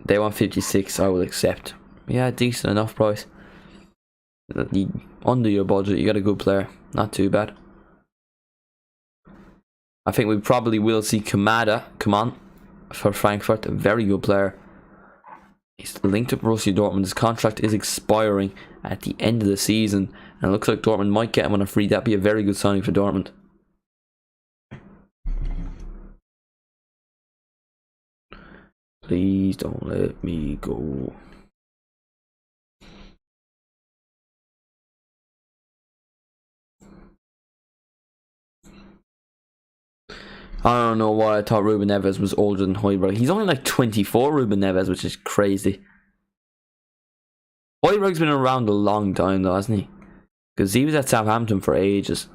Speaker 1: They want 56, I will accept. Yeah, decent enough price. Under your budget, you got a good player. Not too bad. I think we probably will see Kamada come on for Frankfurt. A very good player. He's linked to Borussia Dortmund. His contract is expiring at the end of the season, and it looks like Dortmund might get him on a free. That'd be a very good signing for Dortmund. Please don't let me go. I don't know why I thought Ruben Neves was older than Højbjerg. He's only like 24, Ruben Neves, which is crazy. Højbjerg's been around a long time though, hasn't he? Because he was at Southampton for ages.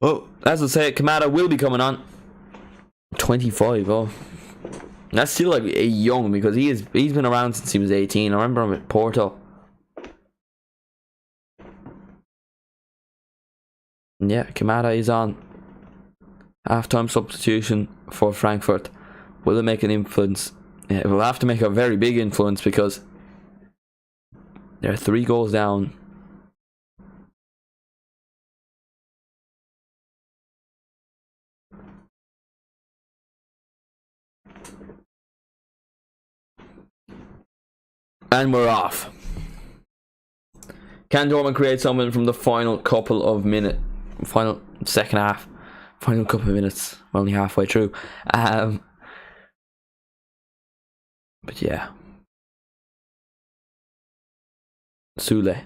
Speaker 1: Oh, as I say, Kamada will be coming on. 25, oh. That's still like a young, because he's been around since he was 18. I remember him at Porto. Yeah, Kamada is on. Half-time substitution for Frankfurt. Will it make an influence? Yeah, it will have to make a very big influence, because they're 3 goals down. And we're off. Can Dortmund create something from the final couple of minutes? Final second half. Final couple of minutes. We're only halfway through. But yeah. Sule.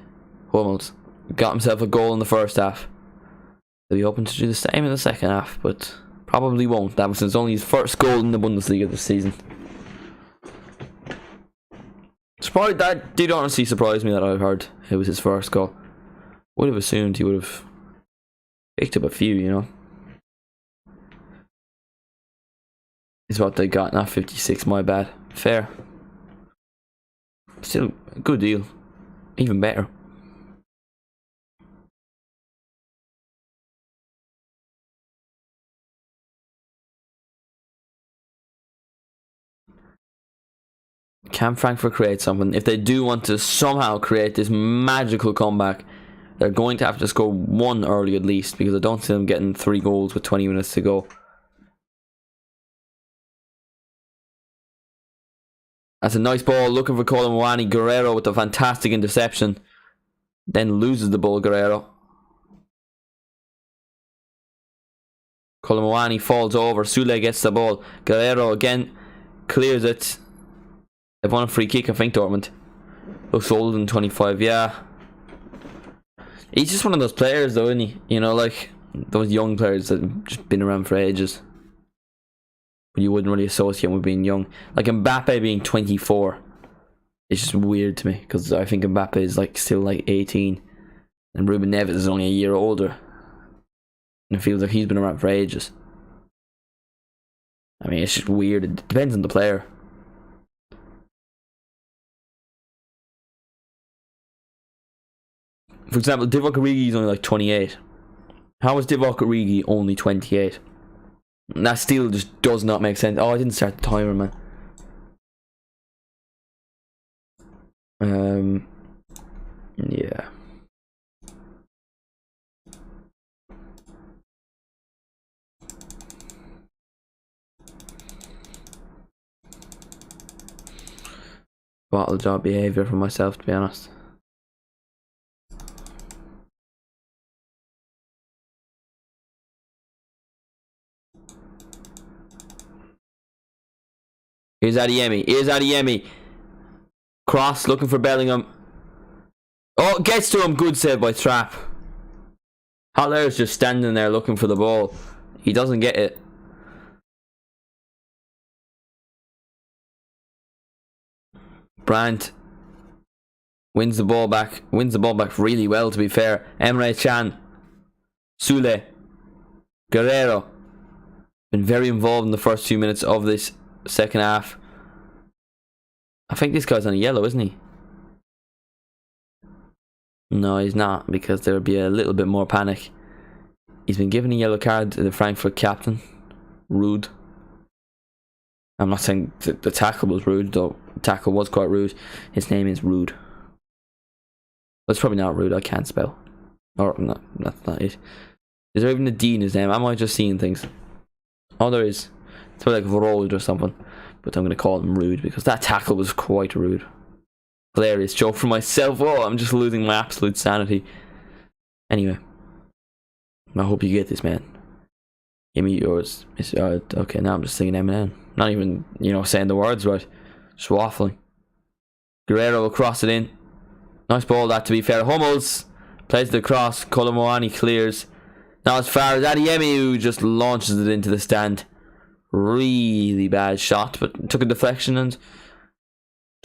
Speaker 1: Hummels got himself a goal in the first half. They'll be hoping to do the same in the second half, but probably won't. That was only his first goal in the Bundesliga this season. That did honestly surprise me that I heard it was his first goal. Would have assumed he would have picked up a few, you know. Is what they got, not 56, my bad. Fair. Still a good deal. Even better. Can Frankfurt create something? If they do want to somehow create this magical comeback, they're going to have to score 1 early at least, because I don't see them getting 3 goals with 20 minutes to go. That's a nice ball, looking for Kolo Muani. Guerrero with a fantastic interception. Then loses the ball, Guerrero. Kolo Muani falls over. Sule gets the ball. Guerrero again clears it. They've won a free kick, I think, Dortmund. Looks older than 25, yeah. He's just one of those players though, isn't he? You know, like those young players that have just been around for ages. you wouldn't really associate with being young. Like Mbappe being 24. It's just weird to me, because I think Mbappe is like still like 18. And Ruben Neves is only a year older. And it feels like he's been around for ages. I mean, it's just weird. It depends on the player. For example, Divock Origi is only like 28. How is Divock Origi only 28? That still just does not make sense. Oh, I didn't start the timer, man. Yeah. Bottle job behaviour for myself, to be honest. Here's Adeyemi. Here's Adeyemi. Cross, looking for Bellingham. Oh, gets to him. Good save by Trapp. Haller's just standing there looking for the ball. He doesn't get it. Brandt wins the ball back. Wins the ball back really well, to be fair. Emre Can. Sule. Guerrero. Been very involved in the first few minutes of this second half. I think this guy's on a yellow, isn't he? No, he's not, because there would be a little bit more panic. He's been given a yellow card to the Frankfurt captain. Rude. I'm not saying the tackle was rude, though. The tackle was quite rude. His name is Rude. That's probably not Rude. I can't spell. Or, no, that's not it. Is there even a D in his name? Am I just seeing things? Oh, there is. It's probably like Road or something. But I'm going to call him Rude, because that tackle was quite rude. Hilarious joke for myself. Oh, I'm just losing my absolute sanity. Anyway. I hope you get this, man. Give me yours. Okay, now I'm just singing Eminem. Not even, saying the words right. Just waffling. Guerrero will cross it in. Nice ball, that, to be fair. Hummels plays the cross. Kolomoani clears. Not as far as Adeyemi, who just launches it into the stand. Really bad shot, but took a deflection, and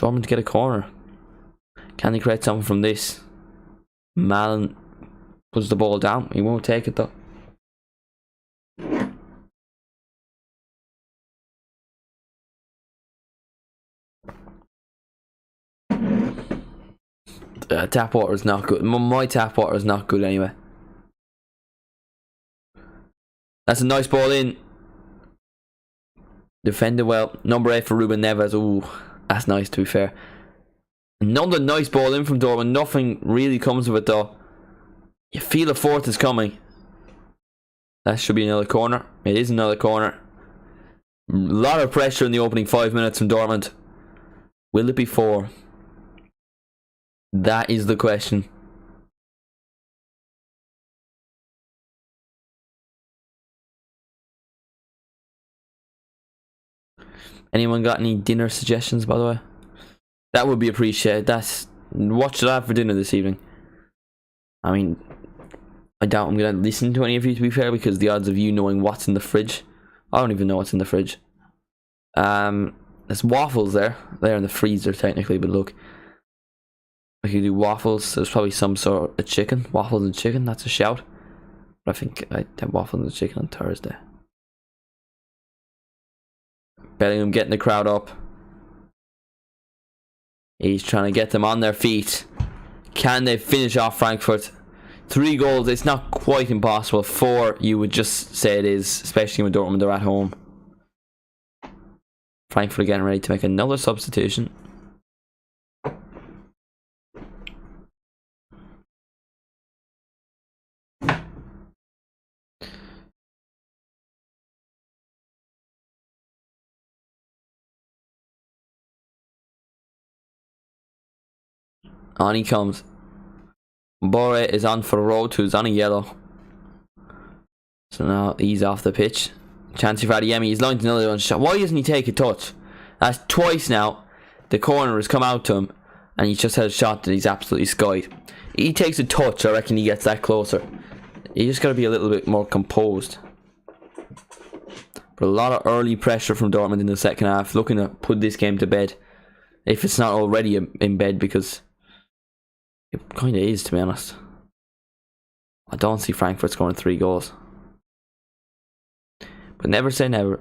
Speaker 1: Dortmund to get a corner. Can they create something from this? Malen puts the ball down. He won't take it, though. Tap water is not good. My tap water is not good anyway. That's a nice ball in. Defended well. Number 8 for Ruben Neves. Ooh, that's nice, to be fair. Another nice ball in from Dortmund. Nothing really comes of it, though. You feel a fourth is coming. That should be another corner. It is another corner. A lot of pressure in the opening 5 minutes from Dortmund. Will it be 4? That is the question. Anyone got any dinner suggestions, by the way? That would be appreciated. What should I have for dinner this evening? I mean, I doubt I'm going to listen to any of you, to be fair, because the odds of you knowing what's in the fridge. I don't even know what's in the fridge. There's waffles there. They're in the freezer, technically, but look. I could do waffles. There's probably some sort of chicken. Waffles and chicken, that's a shout. But I think I had waffles and chicken on Thursday. Bellingham getting the crowd up. He's trying to get them on their feet. Can they finish off Frankfurt? 3 goals, it's not quite impossible. 4, you would just say it is, especially when Dortmund are at home. Frankfurt are getting ready to make another substitution. On he comes. Bore is on for a road, who's on a yellow. So now he's off the pitch. Chance for Adeyemi. He's lined another one shot. Why doesn't he take a touch? That's twice now. The corner has come out to him, and he's just had a shot that he's absolutely skied. He takes a touch, I reckon he gets that closer. You just got to be a little bit more composed. But a lot of early pressure from Dortmund in the second half, looking to put this game to bed. If it's not already in bed, because it kind of is, to be honest. I don't see Frankfurt scoring 3 goals. But never say never.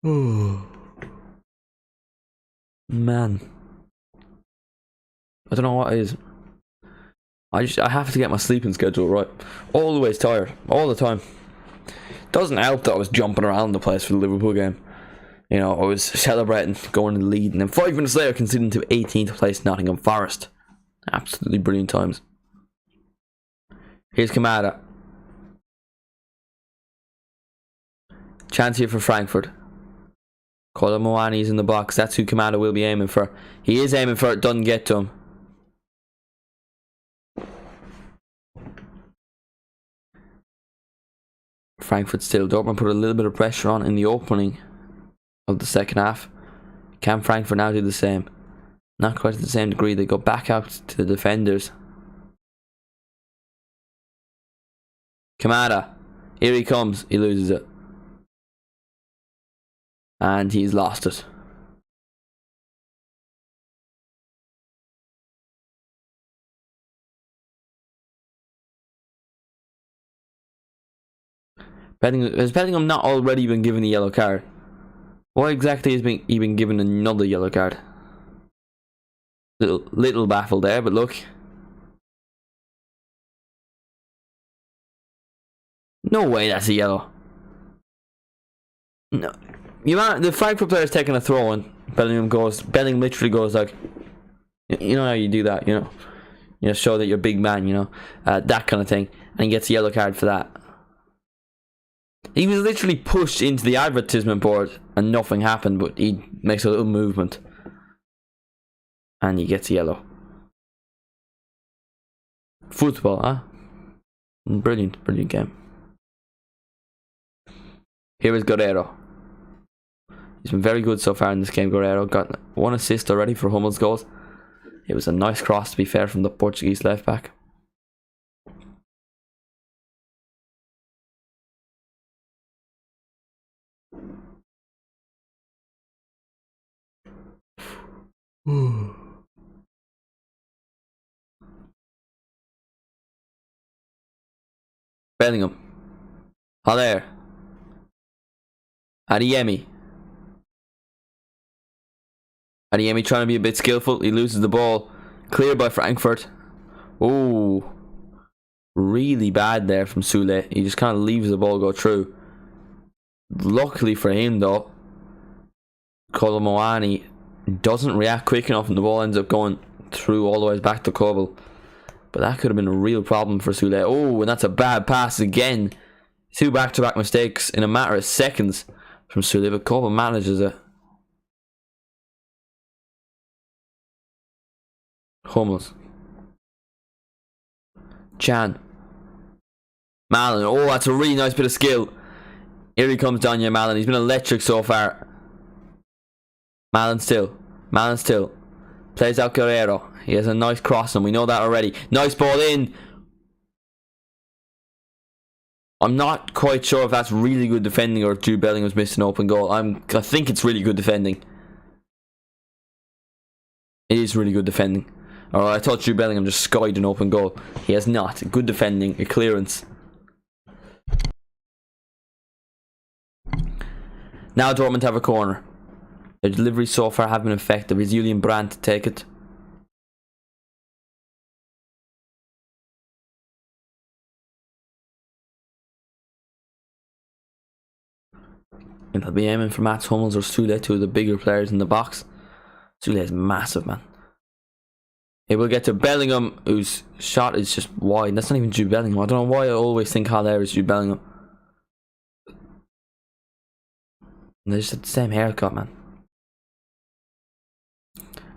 Speaker 1: Man. I don't know what it is. I have to get my sleeping schedule right. Always tired. All the time. Doesn't help that I was jumping around the place for the Liverpool game. You know, I was celebrating, going in the lead, and then 5 minutes later conceding to 18th place Nottingham Forest. Absolutely brilliant times. Here's Kamada. Chance here for Frankfurt. Colomboani's in the box. That's who Kamada will be aiming for. He is aiming for it, doesn't get to him. Frankfurt still. Dortmund put a little bit of pressure on in the opening of the second half. Can Frankfurt now do the same? Not quite to the same degree. They go back out to the defenders. Kamada. Here he comes. He loses it. And he's lost it. Has Bellingham not already been given a yellow card? Why exactly has he been given another yellow card? Little baffled there, but look. No way that's a yellow. No. The Frankfurt player's taking a throw and Bellingham literally goes like, you know how you do that, you know, show that you're a big man, you know, that kind of thing, and he gets a yellow card for that. He was literally pushed into the advertisement board and nothing happened, but he makes a little movement and he gets yellow. Football, huh? Brilliant game. Here is Guerrero. He's been very good so far in this game. Guerrero got 1 assist already for Hummels' goals. It was a nice cross, to be fair, from the Portuguese left back. Bellingham. Haller. Adeyemi. Adeyemi trying to be a bit skillful. He loses the ball. Cleared by Frankfurt. Oh, really bad there from Sule. He just kind of leaves the ball go through. Luckily for him though, Colomboani doesn't react quick enough and the ball ends up going through all the way back to Kobel. But that could have been a real problem for Sule. Oh, and that's a bad pass again. 2 back-to-back mistakes in a matter of seconds from Sule, but Kobel manages it. Hummels. Chan. Malin. Oh, that's a really nice bit of skill. Here he comes, Danya Malin. He's been electric so far. Malin still. Plays out Guerrero. He has a nice cross and we know that already. Nice ball in. I'm not quite sure if that's really good defending or if Jude Bellingham's missed an open goal. I think it's really good defending. It is really good defending. Or I thought Jude Bellingham just skied an open goal. He has not. Good defending. A clearance. Now Dortmund have a corner. Their deliveries so far have been effective. Is Julian Brandt to take it? And they'll be aiming for Mats Hummels or Sule, 2 of the bigger players in the box. Sule is massive, man. It will get to Bellingham, whose shot is just wide. That's not even Jude Bellingham. I don't know why I always think Haller is Jude Bellingham. And they just have the same haircut, man.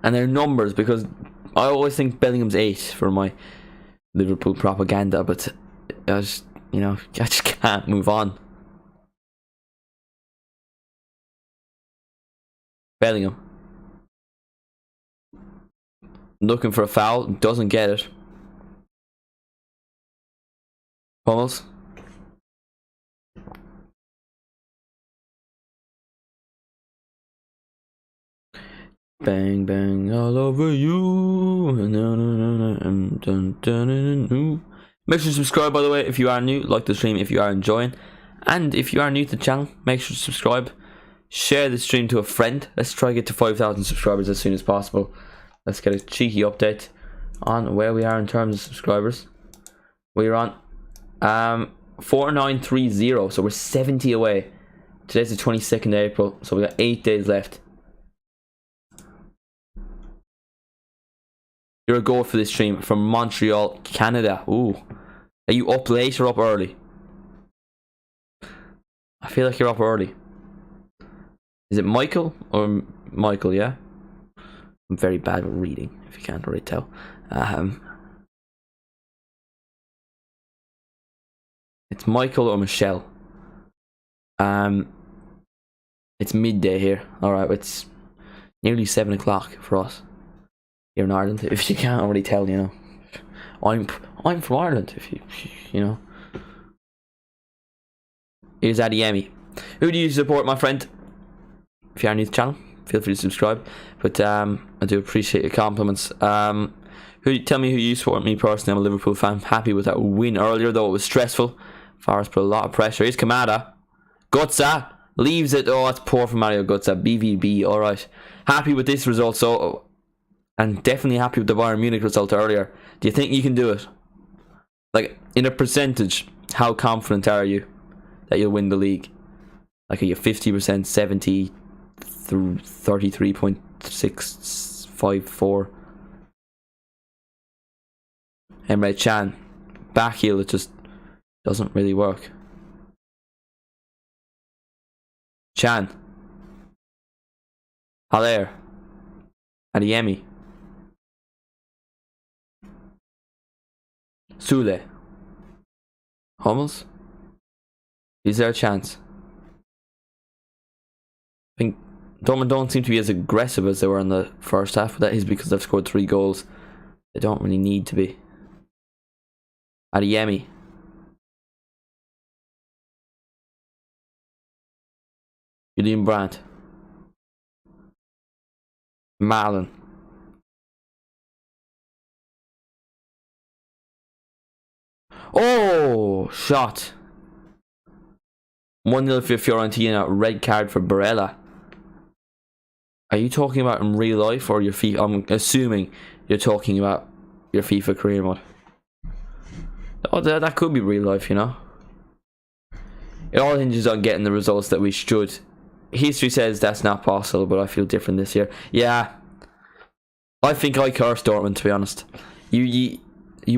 Speaker 1: And their numbers, because I always think Bellingham's 8 for my Liverpool propaganda, but I just can't move on. Bellingham. Looking for a foul, doesn't get it. Hummels. Bang bang all over you. Make sure to subscribe, by the way, if you are new. Like the stream if you are enjoying. And if you are new to the channel, make sure to subscribe. Share the stream to a friend. Let's try to get to 5,000 subscribers as soon as possible. Let's get a cheeky update on where we are in terms of subscribers. We're on 4930, so we're 70 away. Today's the 22nd of April, so we got 8 days left. You're a goal for this stream from Montreal, Canada. Ooh. Are you up late or up early? I feel like you're up early. Is it Michael or Michael, yeah? I'm very bad with reading, if you can't already tell. It's Michael or Michelle. It's midday here. Alright, it's nearly 7 o'clock for us here in Ireland, if you can't already tell, you know. I'm from Ireland, if you know. Here's Adiemi. Who do you support, my friend? If you are new to the channel, feel free to subscribe. But I do appreciate your compliments. Tell me who you support. Me personally, I'm a Liverpool fan. Happy with that win earlier, though it was stressful. Forest put a lot of pressure. Here's Kamada. Gutsa leaves it. Oh, that's poor from Mario Gutsa. BVB. All right. Happy with this result. So, and definitely happy with the Bayern Munich result earlier. Do you think you can do it? Like, in a percentage, how confident are you that you'll win the league? Like, are you 50%, 70, 33.654? Emre Can. Back heel, it just doesn't really work. Chan. Haller. Adiemi. Sule. Hummels. Is there a chance? I think Dortmund don't seem to be as aggressive as they were in the first half, but that is because they've scored 3 goals. They don't really need to be. Adiemi. Julian Brandt. Marlon. Oh, shot. 1-0 for Fiorentina. Red card for Barella. Are you talking about in real life or your FIFA? I'm assuming you're talking about your FIFA career mode. Oh, that could be real life, you know. It all hinges on getting the results that we should. History says that's not possible, but I feel different this year. Yeah, I think I cursed Dortmund, to be honest. You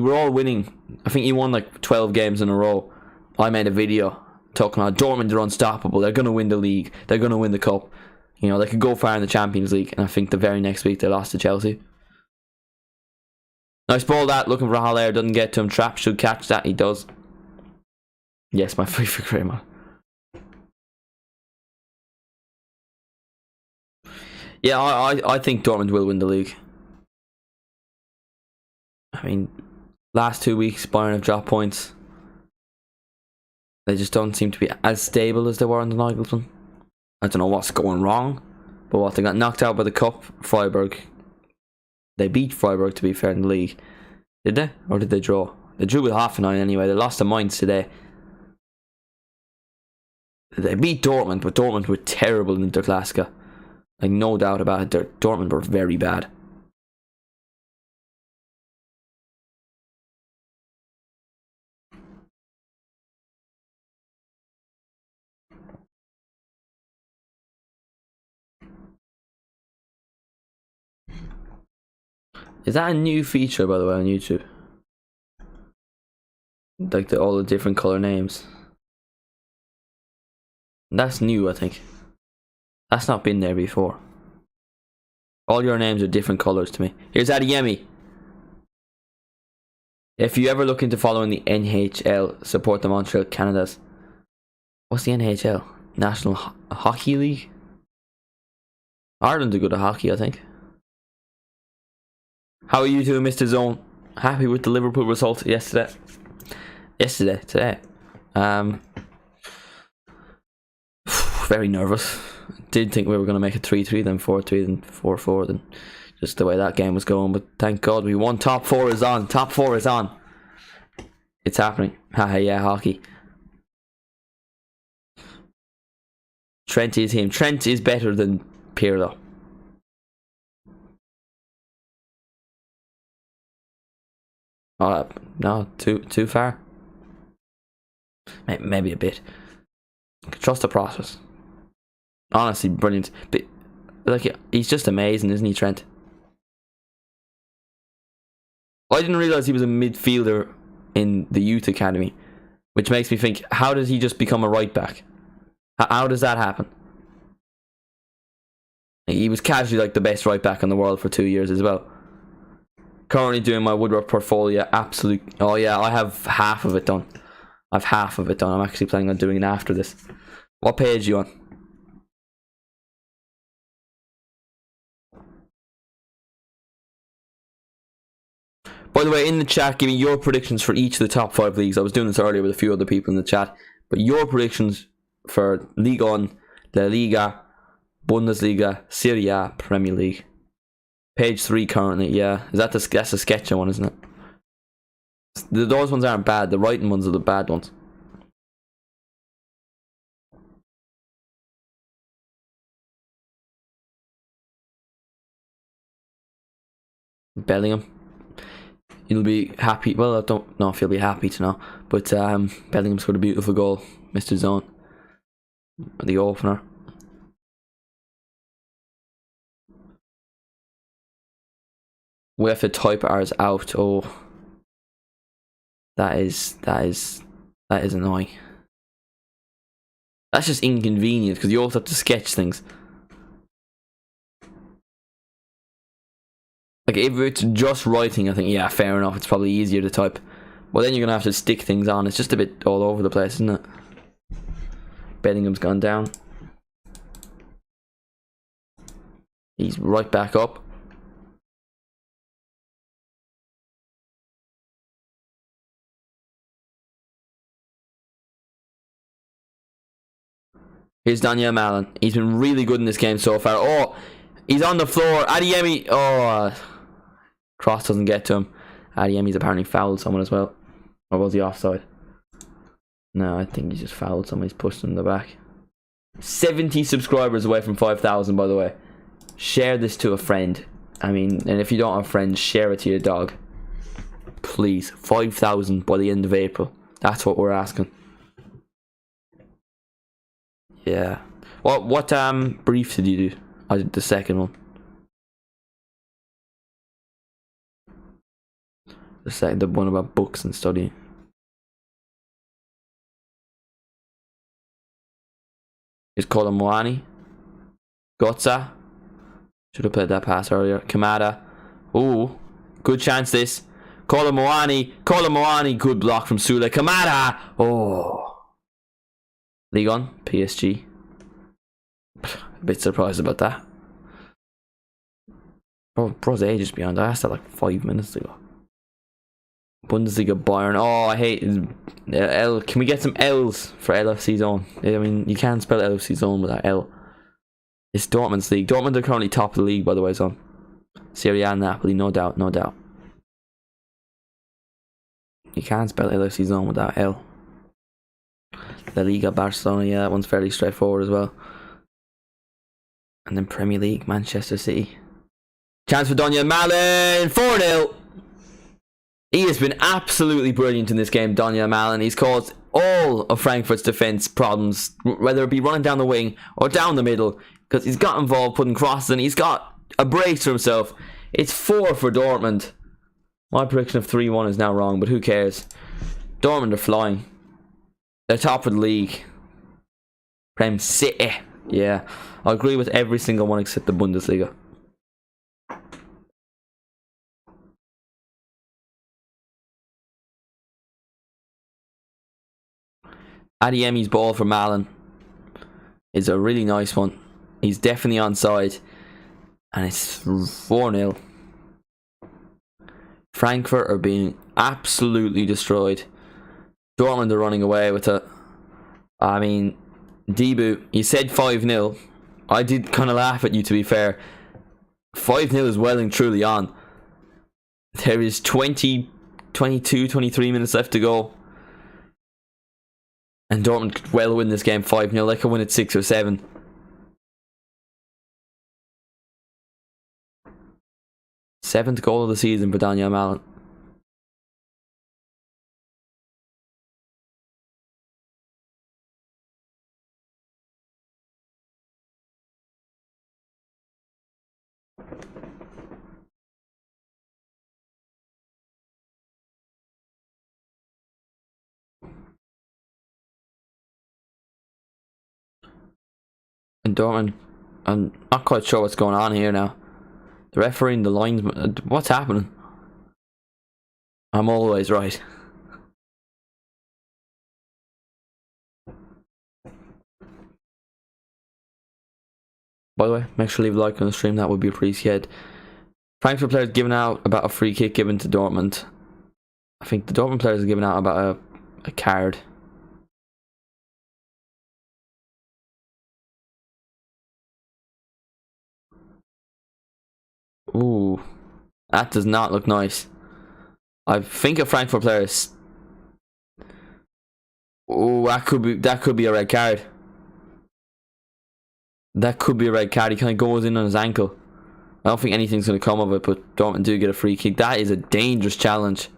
Speaker 1: were all winning. I think you won like 12 games in a row. I made a video talking about Dortmund are unstoppable. They're going to win the league. They're going to win the cup. You know, they could go far in the Champions League. And I think the very next week they lost to Chelsea. Nice ball that. Looking for Haller. Doesn't get to him. Trapp should catch that. He does. Yes, my FIFA career, man. Yeah, I think Dortmund will win the league. I mean, last 2 weeks Bayern have dropped points. They just don't seem to be as stable as they were in the Nagelsmann. I don't know what's going wrong, but what, they got knocked out by the cup. Freiburg. They beat Freiburg, to be fair, in the league. Did they? Or did they draw? They drew with Hoffenheim anyway. They lost to Mainz today. They beat Dortmund, but Dortmund were terrible in the Interklassiker. Like, no doubt about it. Dortmund were very bad. Is that a new feature, by the way, on YouTube? Like all the different colour names. That's new, I think. That's not been there before. All your names are different colours to me. Here's Adiemi. If you ever look into following the NHL, support the Montreal Canadas. What's the NHL? National Hockey League? Ireland are good at hockey, I think. How are you doing, Mr. Zone? Happy with the Liverpool result today. Very nervous. did think we were going to make it 3-3, then 4-3, then 4-4, then just the way that game was going. But thank God we won. Top 4 is on. Top 4 is on. It's happening. Haha, yeah, hockey. Trent is him. Trent is better than Pirlo. No, too far. Maybe a bit. Trust the process. Honestly, brilliant. But like, he's just amazing, isn't he, Trent? I didn't realise he was a midfielder in the youth academy, which makes me think, how did he just become a right back? How does that happen? He was casually like the best right back in the world for 2 years as well. Currently doing my woodwork portfolio. Absolute. Oh yeah, I have half of it done. I've half of it done. I'm actually planning on doing it after this. What page are you on? By the way, in the chat, give me your predictions for each of the top 5 leagues. I was doing this earlier with a few other people in the chat. But your predictions for Ligue 1, La Liga, Bundesliga, Serie A, Premier League. Page 3 currently, yeah. That's a sketchy one, isn't it? Those ones aren't bad. The writing ones are the bad ones. Bellingham. You'll be happy. Well, I don't know if you'll be happy to know, but Bellingham scored a beautiful goal. Mr. Zone. The opener. We have to type ours out. Oh, that is annoying. That's just inconvenient because you also have to sketch things. Like, if it's just writing, I think, yeah, fair enough, it's probably easier to type. Well, then you're going to have to stick things on. It's just a bit all over the place, isn't it? Bellingham's gone down. He's right back up. Here's Daniel Malin. He's been really good in this game so far. Oh, he's on the floor. Adeyemi. Oh, cross doesn't get to him. Adeyemi's apparently fouled someone as well. Or was he offside? No, I think he just fouled someone. He's pushed him in the back. 70 subscribers away from 5,000, by the way. Share this to a friend. I mean, and if you don't have friends, share it to your dog. Please. 5,000 by the end of April. That's what we're asking. Yeah. What brief did you do? I did the second one. The one about books and studying. Is Colin Moani. Gotza. Should have played that pass earlier. Kamada. Ooh. Good chance this. Colin Moani. Colin Moani. Good block from Sule. Kamada. Oh. League on. PSG. A bit surprised about that. Bro's ages behind. I asked that like 5 minutes ago. Bundesliga Bayern. Oh, I hate L. Can we get some L's for LFC Zone? I mean, you can't spell LFC Zone without L. It's Dortmund's league. Dortmund are currently top of the league, by the way, so Serie A, Napoli, no doubt, no doubt. You can't spell LFC Zone without L. La Liga Barcelona, yeah, that one's fairly straightforward as well. And then Premier League, Manchester City. Chance for Daniel Malin, 4-0. He has been absolutely brilliant in this game, Daniel Malin. He's caused all of Frankfurt's defence problems, whether it be running down the wing or down the middle, because he's got involved putting crosses and he's got a brace for himself. It's 4 for Dortmund. My prediction of 3-1 is now wrong, but who cares? Dortmund are flying. They're top of the league. Prem City. Yeah, I agree with every single one except the Bundesliga. Adeyemi's ball for Malin is a really nice one. He's definitely onside. And it's 4-0. Frankfurt are being absolutely destroyed. Dortmund are running away with it. I mean, Debu, he said 5-0, I did kind of laugh at you, to be fair. 5-0 is well and truly on. There is 20, 22, 23 minutes left to go. And Dortmund could well win this game 5-0. They could win it 6 or 7. Seventh goal of the season for Daniel Malen. And Dortmund, I'm not quite sure what's going on here now. The referee and the linesman, what's happening? I'm always right. By the way, make sure to leave a like on the stream, that would be appreciated. Frankfurt players giving out about a free kick given to Dortmund. I think the Dortmund players are giving out about a card. Ooh, that does not look nice. I think a Frankfurt player is... Ooh, that could be a red card. That could be a red card. He kind of goes in on his ankle. I don't think anything's going to come of it, but Dortmund do get a free kick. That is a dangerous challenge.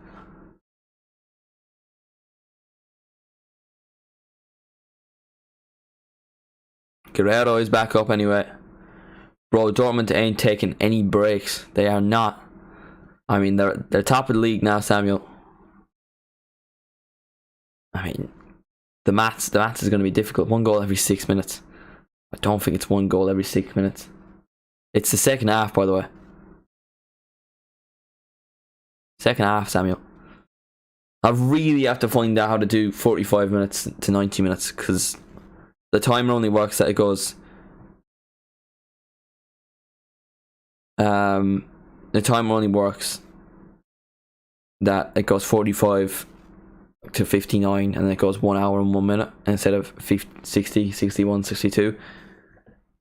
Speaker 1: Guerrero is back up anyway. Bro, Dortmund ain't taking any breaks. They are not. I mean, they're top of the league now, Samuel. I mean, the maths is going to be difficult. 1 goal every 6 minutes. I don't think it's 1 goal every 6 minutes. It's the second half, by the way. Second half, Samuel. I really have to find out how to do 45 minutes to 90 minutes, because the timer only works that it goes... the timer only works that it goes 45 to 59, and then it goes 1 hour and 1 minute instead of 50, 60, 61, 62.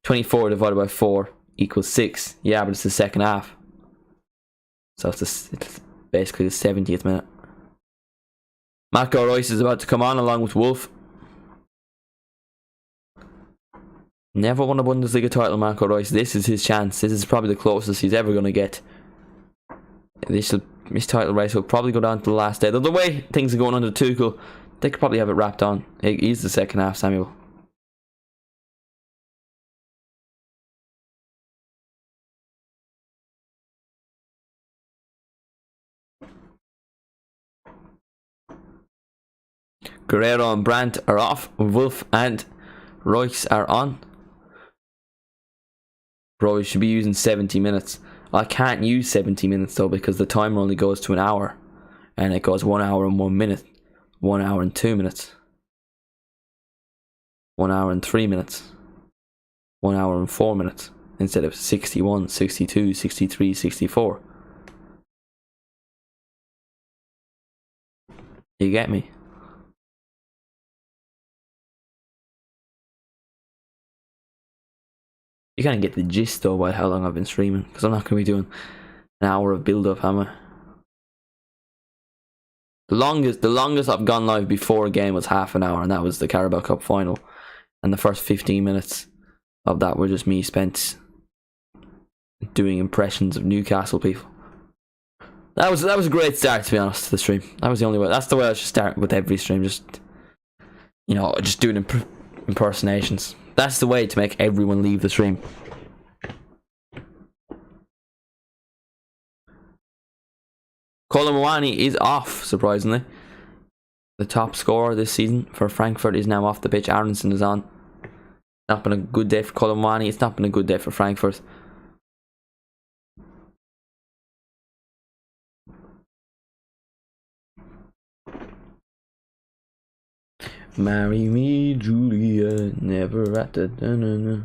Speaker 1: 24 divided by 4 equals 6. Yeah, but it's the second half, so it's basically the 70th minute. Marco Reus is about to come on along with Wolf. Never won a Bundesliga title, Marco Reus. This is his chance. This is probably the closest he's ever going to get. This title race will probably go down to the last day. The way things are going under Tuchel, they could probably have it wrapped on. He's the second half, Samuel. Guerrero and Brandt are off. Wolf and Reus are on. Bro, you should be using 70 minutes. I can't use 70 minutes though, because the timer only goes to an hour. And it goes 1 hour and 1 minute. 1 hour and 2 minutes. 1 hour and 3 minutes. 1 hour and 4 minutes. Instead of 61, 62, 63, 64. You get me? You kind of get the gist though by how long I've been streaming, because I'm not going to be doing an hour of build up, am I? The longest I've gone live before a game was half an hour, and that was the Carabao Cup final. And the first 15 minutes of that were just me spent doing impressions of Newcastle people. That was a great start, to be honest, to the stream. That was the only way. That's the way I should start with every stream. Just, you know, just doing impersonations. That's the way to make everyone leave the stream. Kolo Muani is off, surprisingly. The top scorer this season for Frankfurt is now off the pitch. Aronson is on. Not been a good day for Kolo Muani. It's not been a good day for Frankfurt. Marry me, Julia, never at the da-na-na.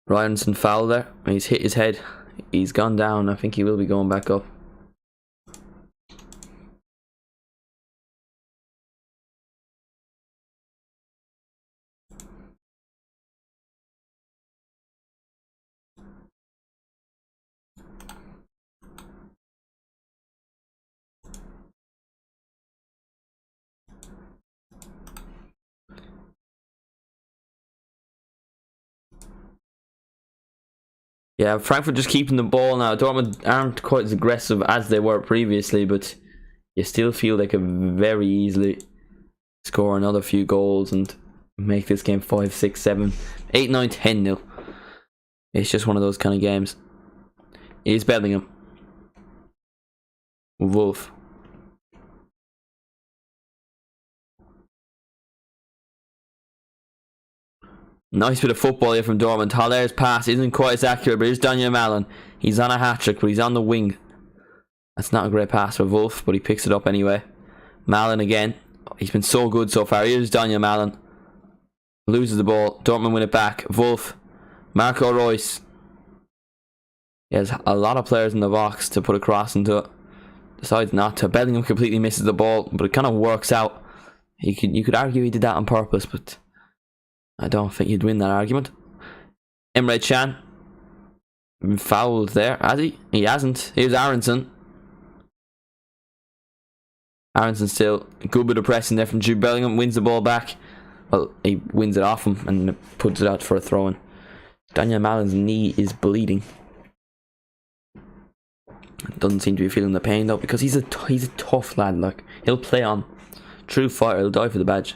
Speaker 1: Ryanson foul there. He's hit his head. He's gone down. I think he will be going back up. Yeah, Frankfurt just keeping the ball now. Dortmund aren't quite as aggressive as they were previously, but you still feel they could very easily score another few goals and make this game 5, 6, 7, 8, 9, 10 nil. It's just one of those kind of games. Here's Bellingham. Wolf. Nice bit of football here from Dortmund. Haller's pass isn't quite as accurate, but here's Daniel Malen. He's on a hat-trick, but he's on the wing. That's not a great pass for Wolf, but he picks it up anyway. Malen again. He's been so good so far. Here's Daniel Malen. Loses the ball. Dortmund win it back. Wolf. Marco Reus. He has a lot of players in the box to put a cross into it. Decides not to. Bellingham completely misses the ball, but it kind of works out. You could argue he did that on purpose, but I don't think you'd win that argument. Emre Can. Been fouled there, has he? He hasn't. Here's Aronson. Aronson still. A good bit of pressing there from Jude Bellingham. Wins the ball back. Well, he wins it off him and puts it out for a throw-in. Daniel Malen's knee is bleeding. Doesn't seem to be feeling the pain though, because he's a tough lad. Like, he'll play on. True fighter. He'll die for the badge.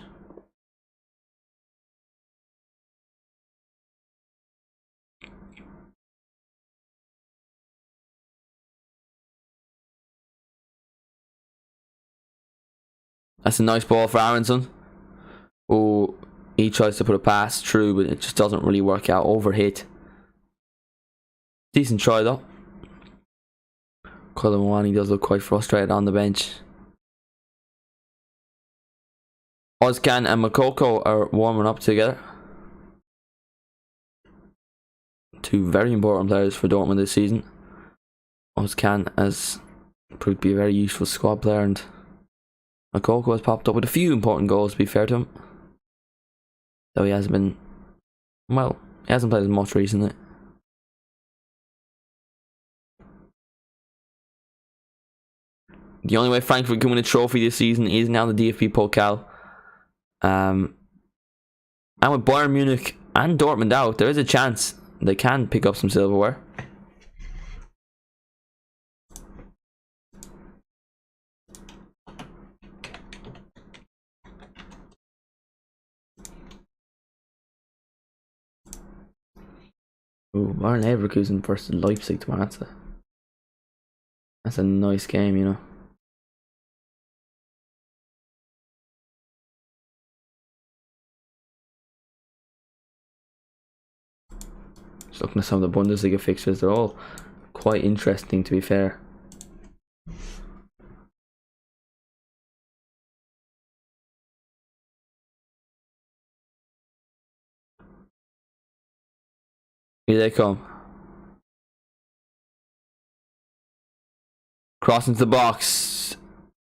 Speaker 1: That's a nice ball for Aronson. Oh, he tries to put a pass through, but it just doesn't really work out. Overhit. Decent try though. Colin does look quite frustrated on the bench. Ozcan and Makoko are warming up together. Two very important players for Dortmund this season. Ozcan has proved to be a very useful squad player, and Makoko has popped up with a few important goals, to be fair to him. Though he hasn't been... well, he hasn't played as much recently. The only way Frankfurt can win a trophy this season is now the DFB Pokal. And with Bayern Munich and Dortmund out, there is a chance they can pick up some silverware. Ooh, Bayern Leverkusen versus Leipzig tomorrow. That's a nice game, you know. Just looking at some of the Bundesliga fixtures, they're all quite interesting, to be fair. Here they come. Cross into the box.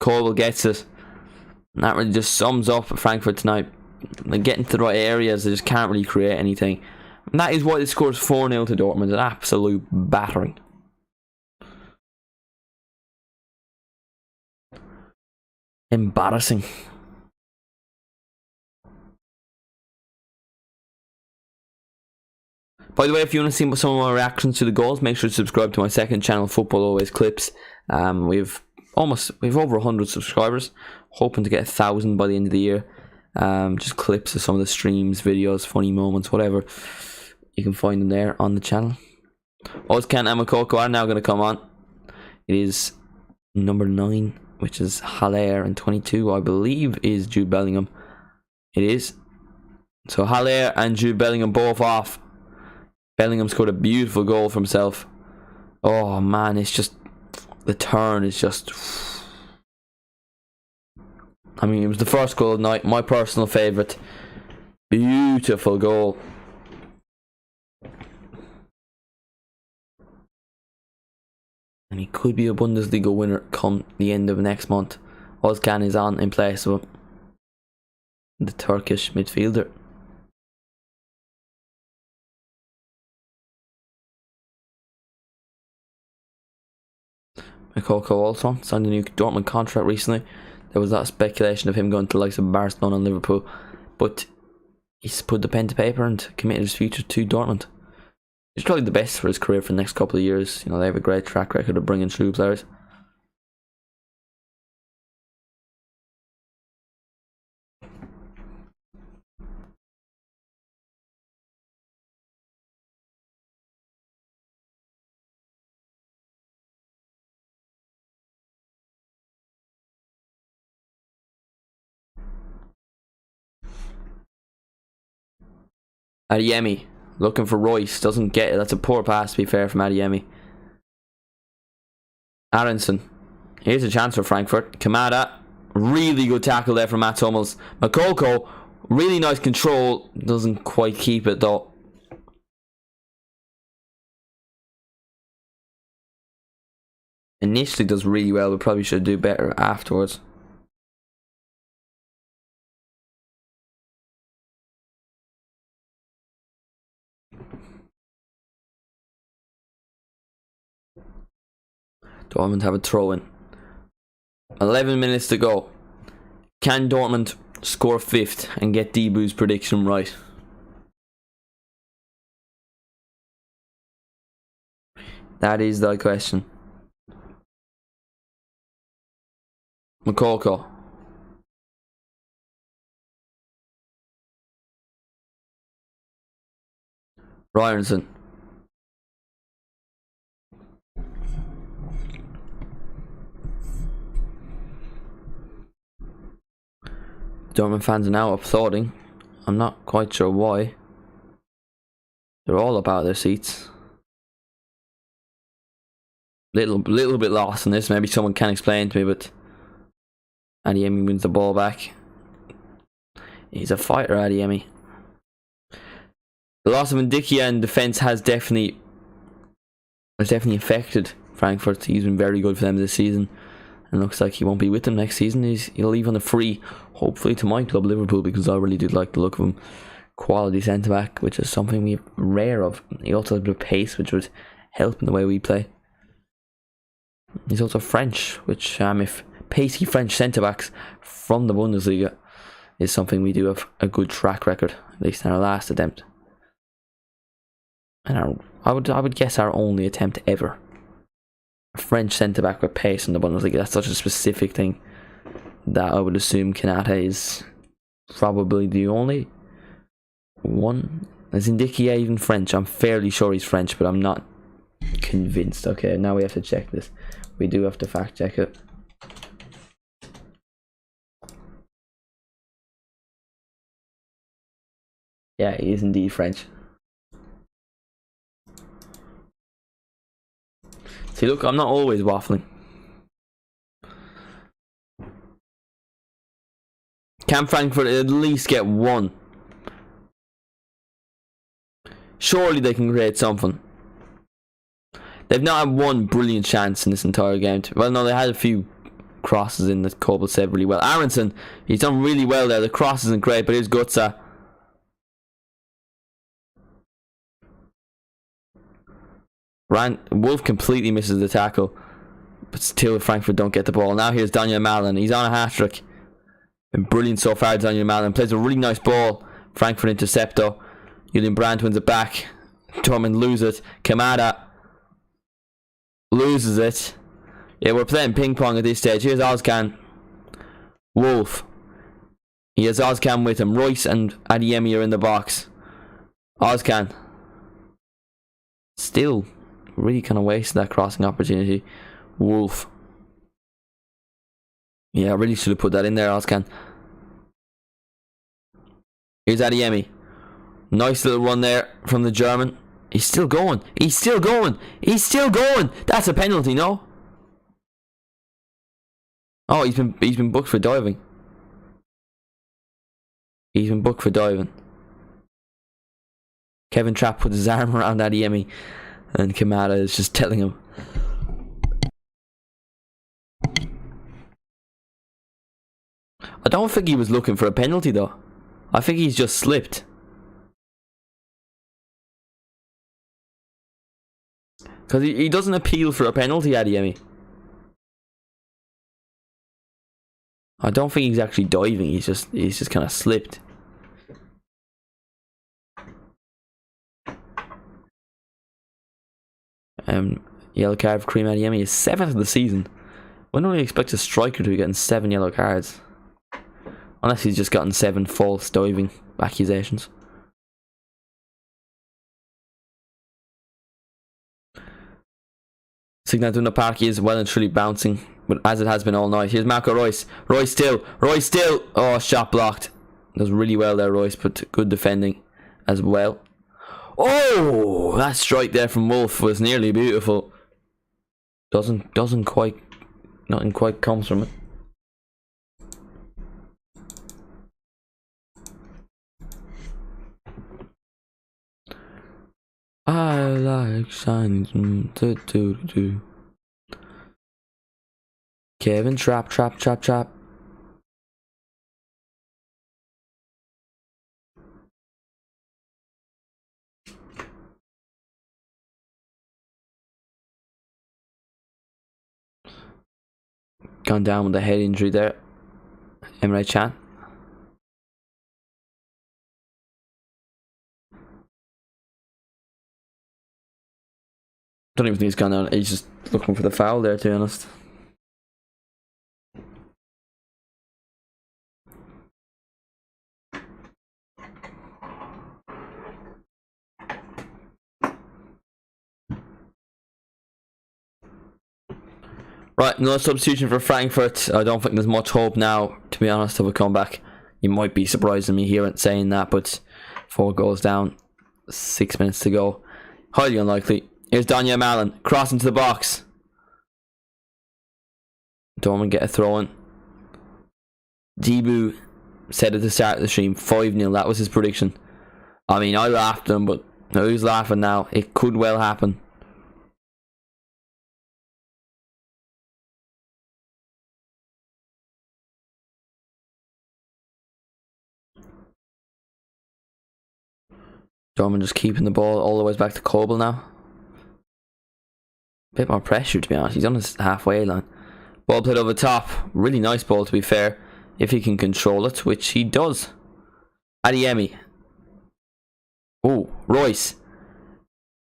Speaker 1: Colwell gets it. And that really just sums up Frankfurt tonight. They get into the right areas, they just can't really create anything. And that is why they scores 4-0 to Dortmund. An absolute battering. Embarrassing. By the way, if you want to see some of my reactions to the goals, make sure to subscribe to my second channel, Football Always Clips. We've over 100 subscribers, hoping to get 1,000 by the end of the year. Just clips of some of the streams, videos, funny moments, whatever. You can find them there on the channel. Ozcan and Makoko are now going to come on. It is number 9, which is Haller, and 22, I believe, is Jude Bellingham. It is. So Haller and Jude Bellingham both off. Bellingham scored a beautiful goal for himself. Oh man, it's just... the turn is just... I mean, it was the first goal of the night. My personal favourite. Beautiful goal. And he could be a Bundesliga winner come the end of next month. Ozcan is on in place of him. The Turkish midfielder. Makoko also signed a new Dortmund contract recently. There was that speculation of him going to the likes of Barcelona and Liverpool, but he's put the pen to paper and committed his future to Dortmund. He's probably the best for his career for the next couple of years. You know, they have a great track record of bringing through players. Adeyemi looking for Royce, doesn't get it. That's a poor pass, to be fair, from Adeyemi. Aronson, here's a chance for Frankfurt. Kamada, really good tackle there from Mats Hummels. Makoko, really nice control, doesn't quite keep it though. Initially does really well, but probably should do better afterwards. Dortmund have a throw in. 11 minutes to go. Can Dortmund score fifth and get Debu's prediction right? That is the question. Makoko. Ryerson. Dortmund fans are now applauding. I'm not quite sure why. They're all about their seats. Little bit lost in this. Maybe someone can explain to me, but Adeyemi wins the ball back. He's a fighter, Adeyemi. The loss of Ndikia in defence has definitely affected Frankfurt. He's been very good for them this season, and looks like he won't be with them next season. He'll leave on the free, hopefully to my club Liverpool, because I really do like the look of him. Quality centre back, which is something we're rare of. He also has a bit of pace, which would help in the way we play. He's also French, which if pacey French centre backs from the Bundesliga is something we do have a good track record, at least in our last attempt. And I would guess our only attempt ever. A French centre back with pace in the Bundesliga. That's such a specific thing that I would assume Kanata is probably the only one. Is Ndikia even French? I'm fairly sure he's French, but I'm not convinced. Okay, now we have to check this. We do have to fact check it. Yeah, he is indeed French. See, look, I'm not always waffling. Can Frankfurt at least get one? Surely they can create something. They've not had one brilliant chance in this entire game. Well, no, they had a few crosses in that Kobel said really well. Aronson, he's done really well there. The cross isn't great, but here's Gutsa. Wolf completely misses the tackle, but still Frankfurt don't get the ball. Now here's Daniel Malin. He's on a hat-trick. Been brilliant so far, Daniel Malin. Plays a really nice ball. Frankfurt intercept though. Julian Brandt wins it back. Dortmund lose it. Kamada loses it. Yeah, we're playing ping pong at this stage. Here's Ozcan. Wolf. He has Ozcan with him. Royce and Adeyemi are in the box. Ozcan. Still really kind of wasted that crossing opportunity. Wolf. Yeah, I really should have put that in there, Ozcan. Here's Adeyemi. Nice little run there from the German. He's still going. He's still going. He's still going. That's a penalty, no? Oh, he's been booked for diving. He's been booked for diving. Kevin Trapp put his arm around Adeyemi, and Kamada is just telling him. I don't think he was looking for a penalty though. I think he's just slipped. Because he doesn't appeal for a penalty, Adeyemi. I don't think he's actually diving. He's just kind of slipped. Yellow card for Karim Adeyemi, his 7th of the season. When do we expect a striker to be getting 7 yellow cards? Unless he's just gotten 7 false diving accusations. Signal Iduna Park is well and truly bouncing, but as it has been all night. Here's Marco Reus. Reus still. Oh, shot blocked. Does really well there, Reus, but good defending as well. Oh, that strike there from Wolf was nearly beautiful. Doesn't quite, nothing quite comes from it. I like shining. Kevin, trap. Gone down with a head injury there. Emre Can. Don't even think he's gone down. He's just looking for the foul there, to be honest. Right, another substitution for Frankfurt. I don't think there's much hope now, to be honest, of a comeback. You might be surprising me here at saying that, but 4 goals down, 6 minutes to go. Highly unlikely. Here's Danya Mallon, cross into the box. Dortmund get a throw in. Dibu said at the start of the stream, 5-0, that was his prediction. I mean, I laughed at him, but who's laughing now? It could well happen. Dortmund just keeping the ball all the way back to Kobel now. Bit more pressure, to be honest. He's on his halfway line. Ball played over the top. Really nice ball, to be fair. If he can control it, which he does. Adeyemi. Oh, Reus.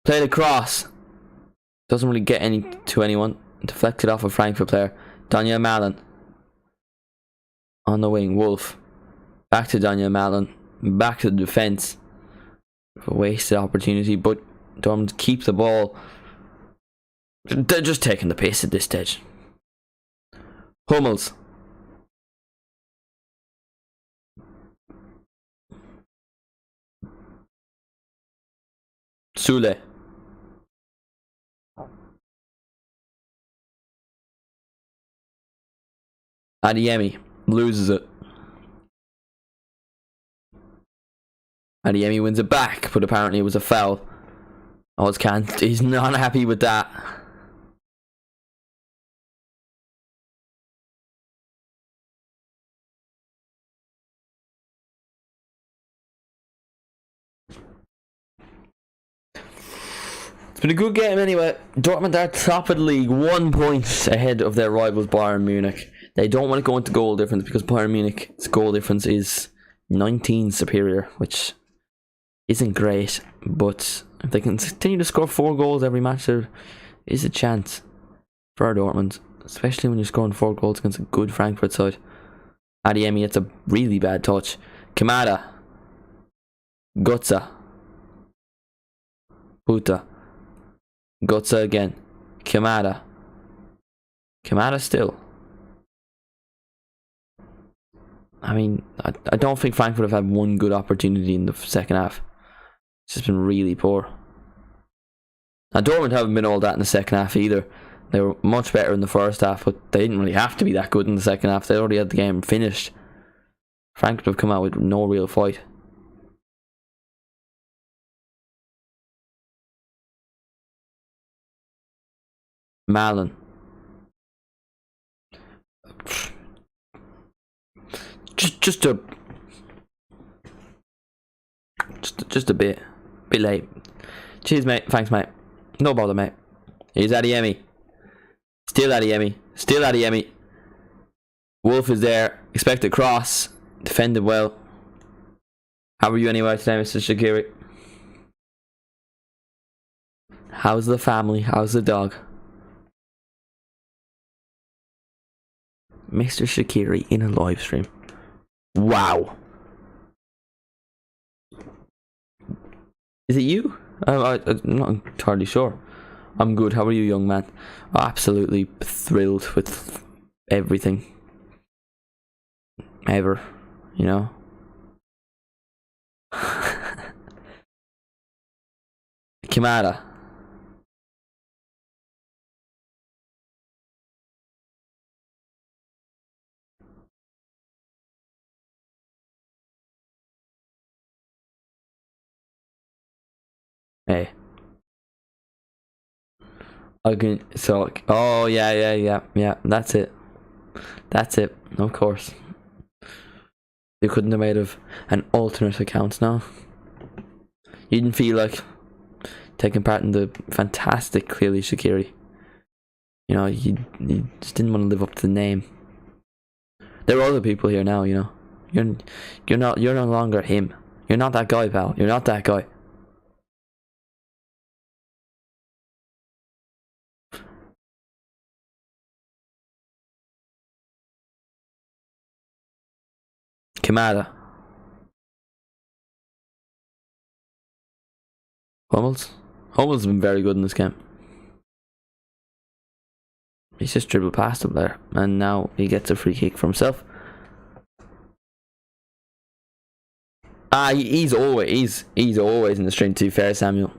Speaker 1: Played across. Doesn't really get any to anyone. Deflected off a Frankfurt player. Danya Mallon. On the wing, Wolf. Back to Danya Mallon. Back to the defence. A wasted opportunity, but Dortmund keep the ball. They're just taking the piss at this stage. Hummels. Sule. Adeyemi loses it. Adeyemi wins it back, but apparently it was a foul. He's not happy with that. It's been a good game anyway. Dortmund are top of the league, 1 point ahead of their rivals Bayern Munich. They don't want to go into goal difference because Bayern Munich's goal difference is 19 superior, which isn't great, but if they can continue to score 4 goals every match, there is a chance for Dortmund, especially when you're scoring 4 goals against a good Frankfurt side. Adeyemi, it's a really bad touch. Kamada. Götze. Huta. Götze again. Kamada. Kamada still. I mean, I don't think Frankfurt have had one good opportunity in the second half. It's just been really poor. And Dortmund haven't been all that in the second half either. They were much better in the first half, but they didn't really have to be that good in the second half. They already had the game finished. Frankfurt have come out with no real fight. Mallon. Just a bit late. Cheers, mate. Thanks, mate. No bother, mate. Here's Adeyemi. Still Adeyemi. Wolf is there. Expected cross. Defended well. How are you anyway today, Mr. Shaqiri? How's the family? How's the dog? Mr. Shaqiri in a live stream. Wow. Is it you? I'm not entirely sure. I'm good. How are you, young man? Absolutely thrilled with everything. Ever. You know? Kimada. Hey. Okay, so, oh yeah, that's it. That's it, of course. You couldn't have made of an alternate account now. You didn't feel like taking part in the fantastic clearly Shaqiri. You know, you just didn't want to live up to the name. There are other people here now, you know. You're no longer him. You're not that guy, pal. You're not that guy. Kamada. Hummels has been very good in this game. He's just dribbled past him there, and now he gets a free kick for himself. He's always in the stream. To be fair, Samuel,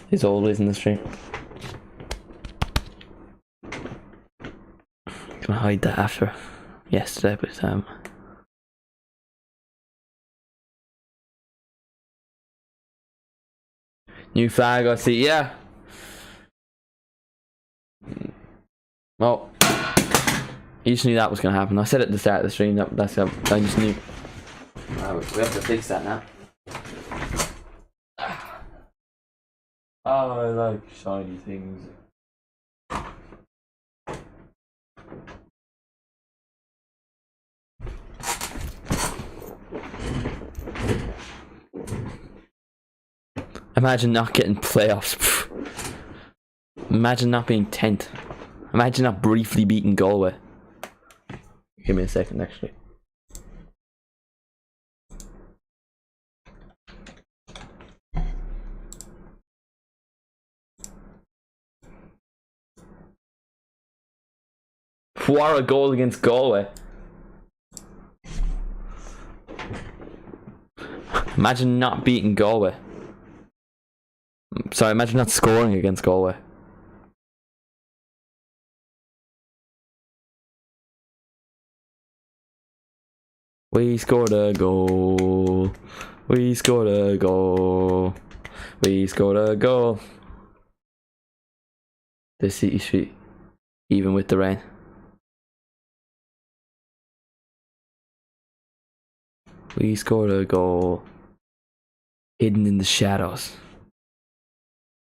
Speaker 1: he's always in the stream. Gonna hide that after yesterday, but new flag, I see. Yeah. Well, you just knew that was gonna happen. I said at the start of the stream that's how I just knew. We have to fix that now. Oh, I like shiny things. Imagine not getting playoffs. Imagine not being 10th. Imagine not briefly beating Galway. Give me a second, actually. What a goal against Galway. Imagine not beating Galway. Sorry, imagine not scoring against Galway. We scored a goal. We scored a goal. We scored a goal. The City Street, even with the rain. We scored a goal. Hidden in the shadows.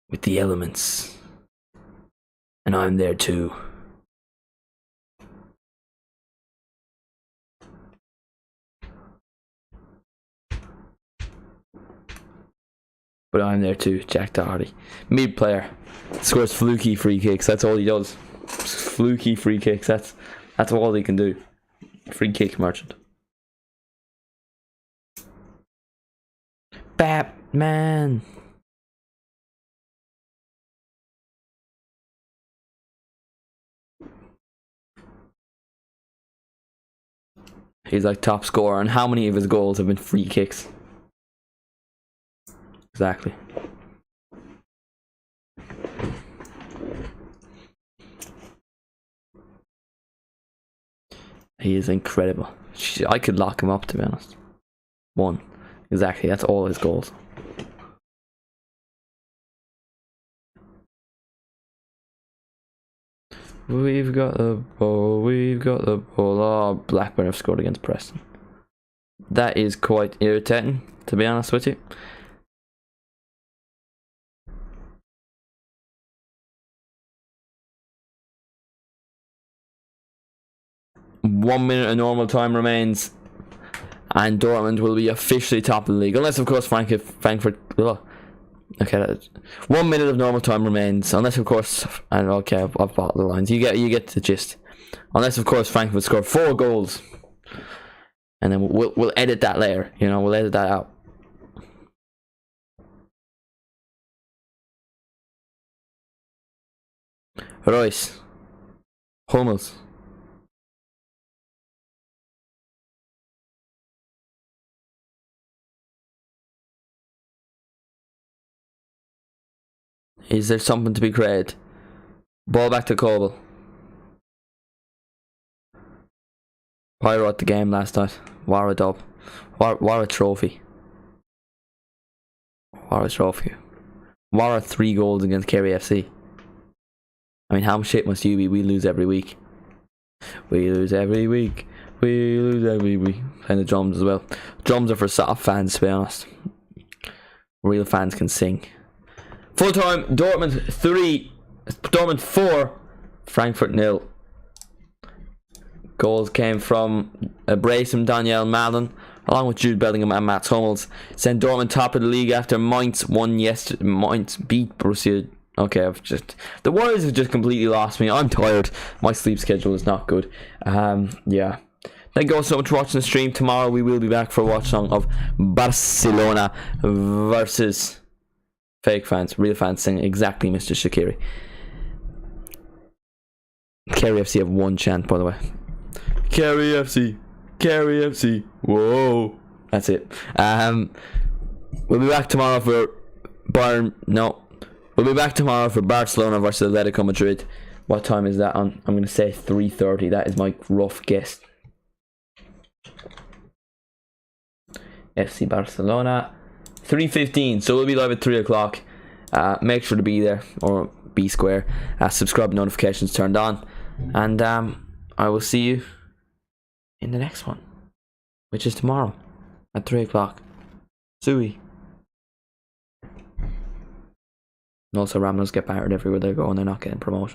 Speaker 1: With the elements. And I'm there too. But I'm there too, Jack Doherty. Mid player. Scores fluky free kicks, that's all he does. Fluky free kicks, that's all he can do. Free kick merchant. Batman. He's like top scorer, and how many of his goals have been free kicks? Exactly. He is incredible. I could lock him up, to be honest. One. Exactly, that's all his goals. We've got the ball, we've got the ball. Oh, Blackburn have scored against Preston. That is quite irritating, to be honest with you. One minute of normal time remains, and Dortmund will be officially top of the league, unless of course Frankfurt Okay, 1 minute of normal time remains, unless of course, and okay, I've bought the lines. You get the gist. Unless of course Frankfurt score 4 goals, and then we'll edit that later. You know, we'll edit that out. Royce, Hummels. Is there something to be created? Ball back to Coble. Pyro at the game last night. War a dub. War a trophy. War a trophy. War a 3 goals against KFC. I mean, how shit must you be? We lose every week. We lose every week. We lose every week. And the drums as well. Drums are for soft fans, to be honest. Real fans can sing. Full time, Dortmund 3, Dortmund 4, Frankfurt 0. Goals came from a brace from Daniel Malin, along with Jude Bellingham and Mats Hummels. Sent Dortmund top of the league after Mainz won yesterday. Mainz beat Borussia. Okay, the Warriors have just completely lost me. I'm tired. My sleep schedule is not good. Yeah. Thank you all so much for watching the stream. Tomorrow we will be back for a watch along of Barcelona versus fake fans. Real fans sing exactly Mr. Shaqiri. Kerry FC have 1 chant, by the way. Kerry FC. Kerry FC. Whoa. That's it. We'll be back tomorrow for We'll be back tomorrow for Barcelona versus Atletico Madrid. What time is that on? I'm going to say 3:30. That is my rough guess. FC Barcelona 3:15. So we'll be live at 3 o'clock. Make sure to be there, or be square. Subscribe, notifications turned on, and I will see you in the next one, which is tomorrow at 3 o'clock. Suey. And also, Ramblers get battered everywhere they go and they're not getting promotion.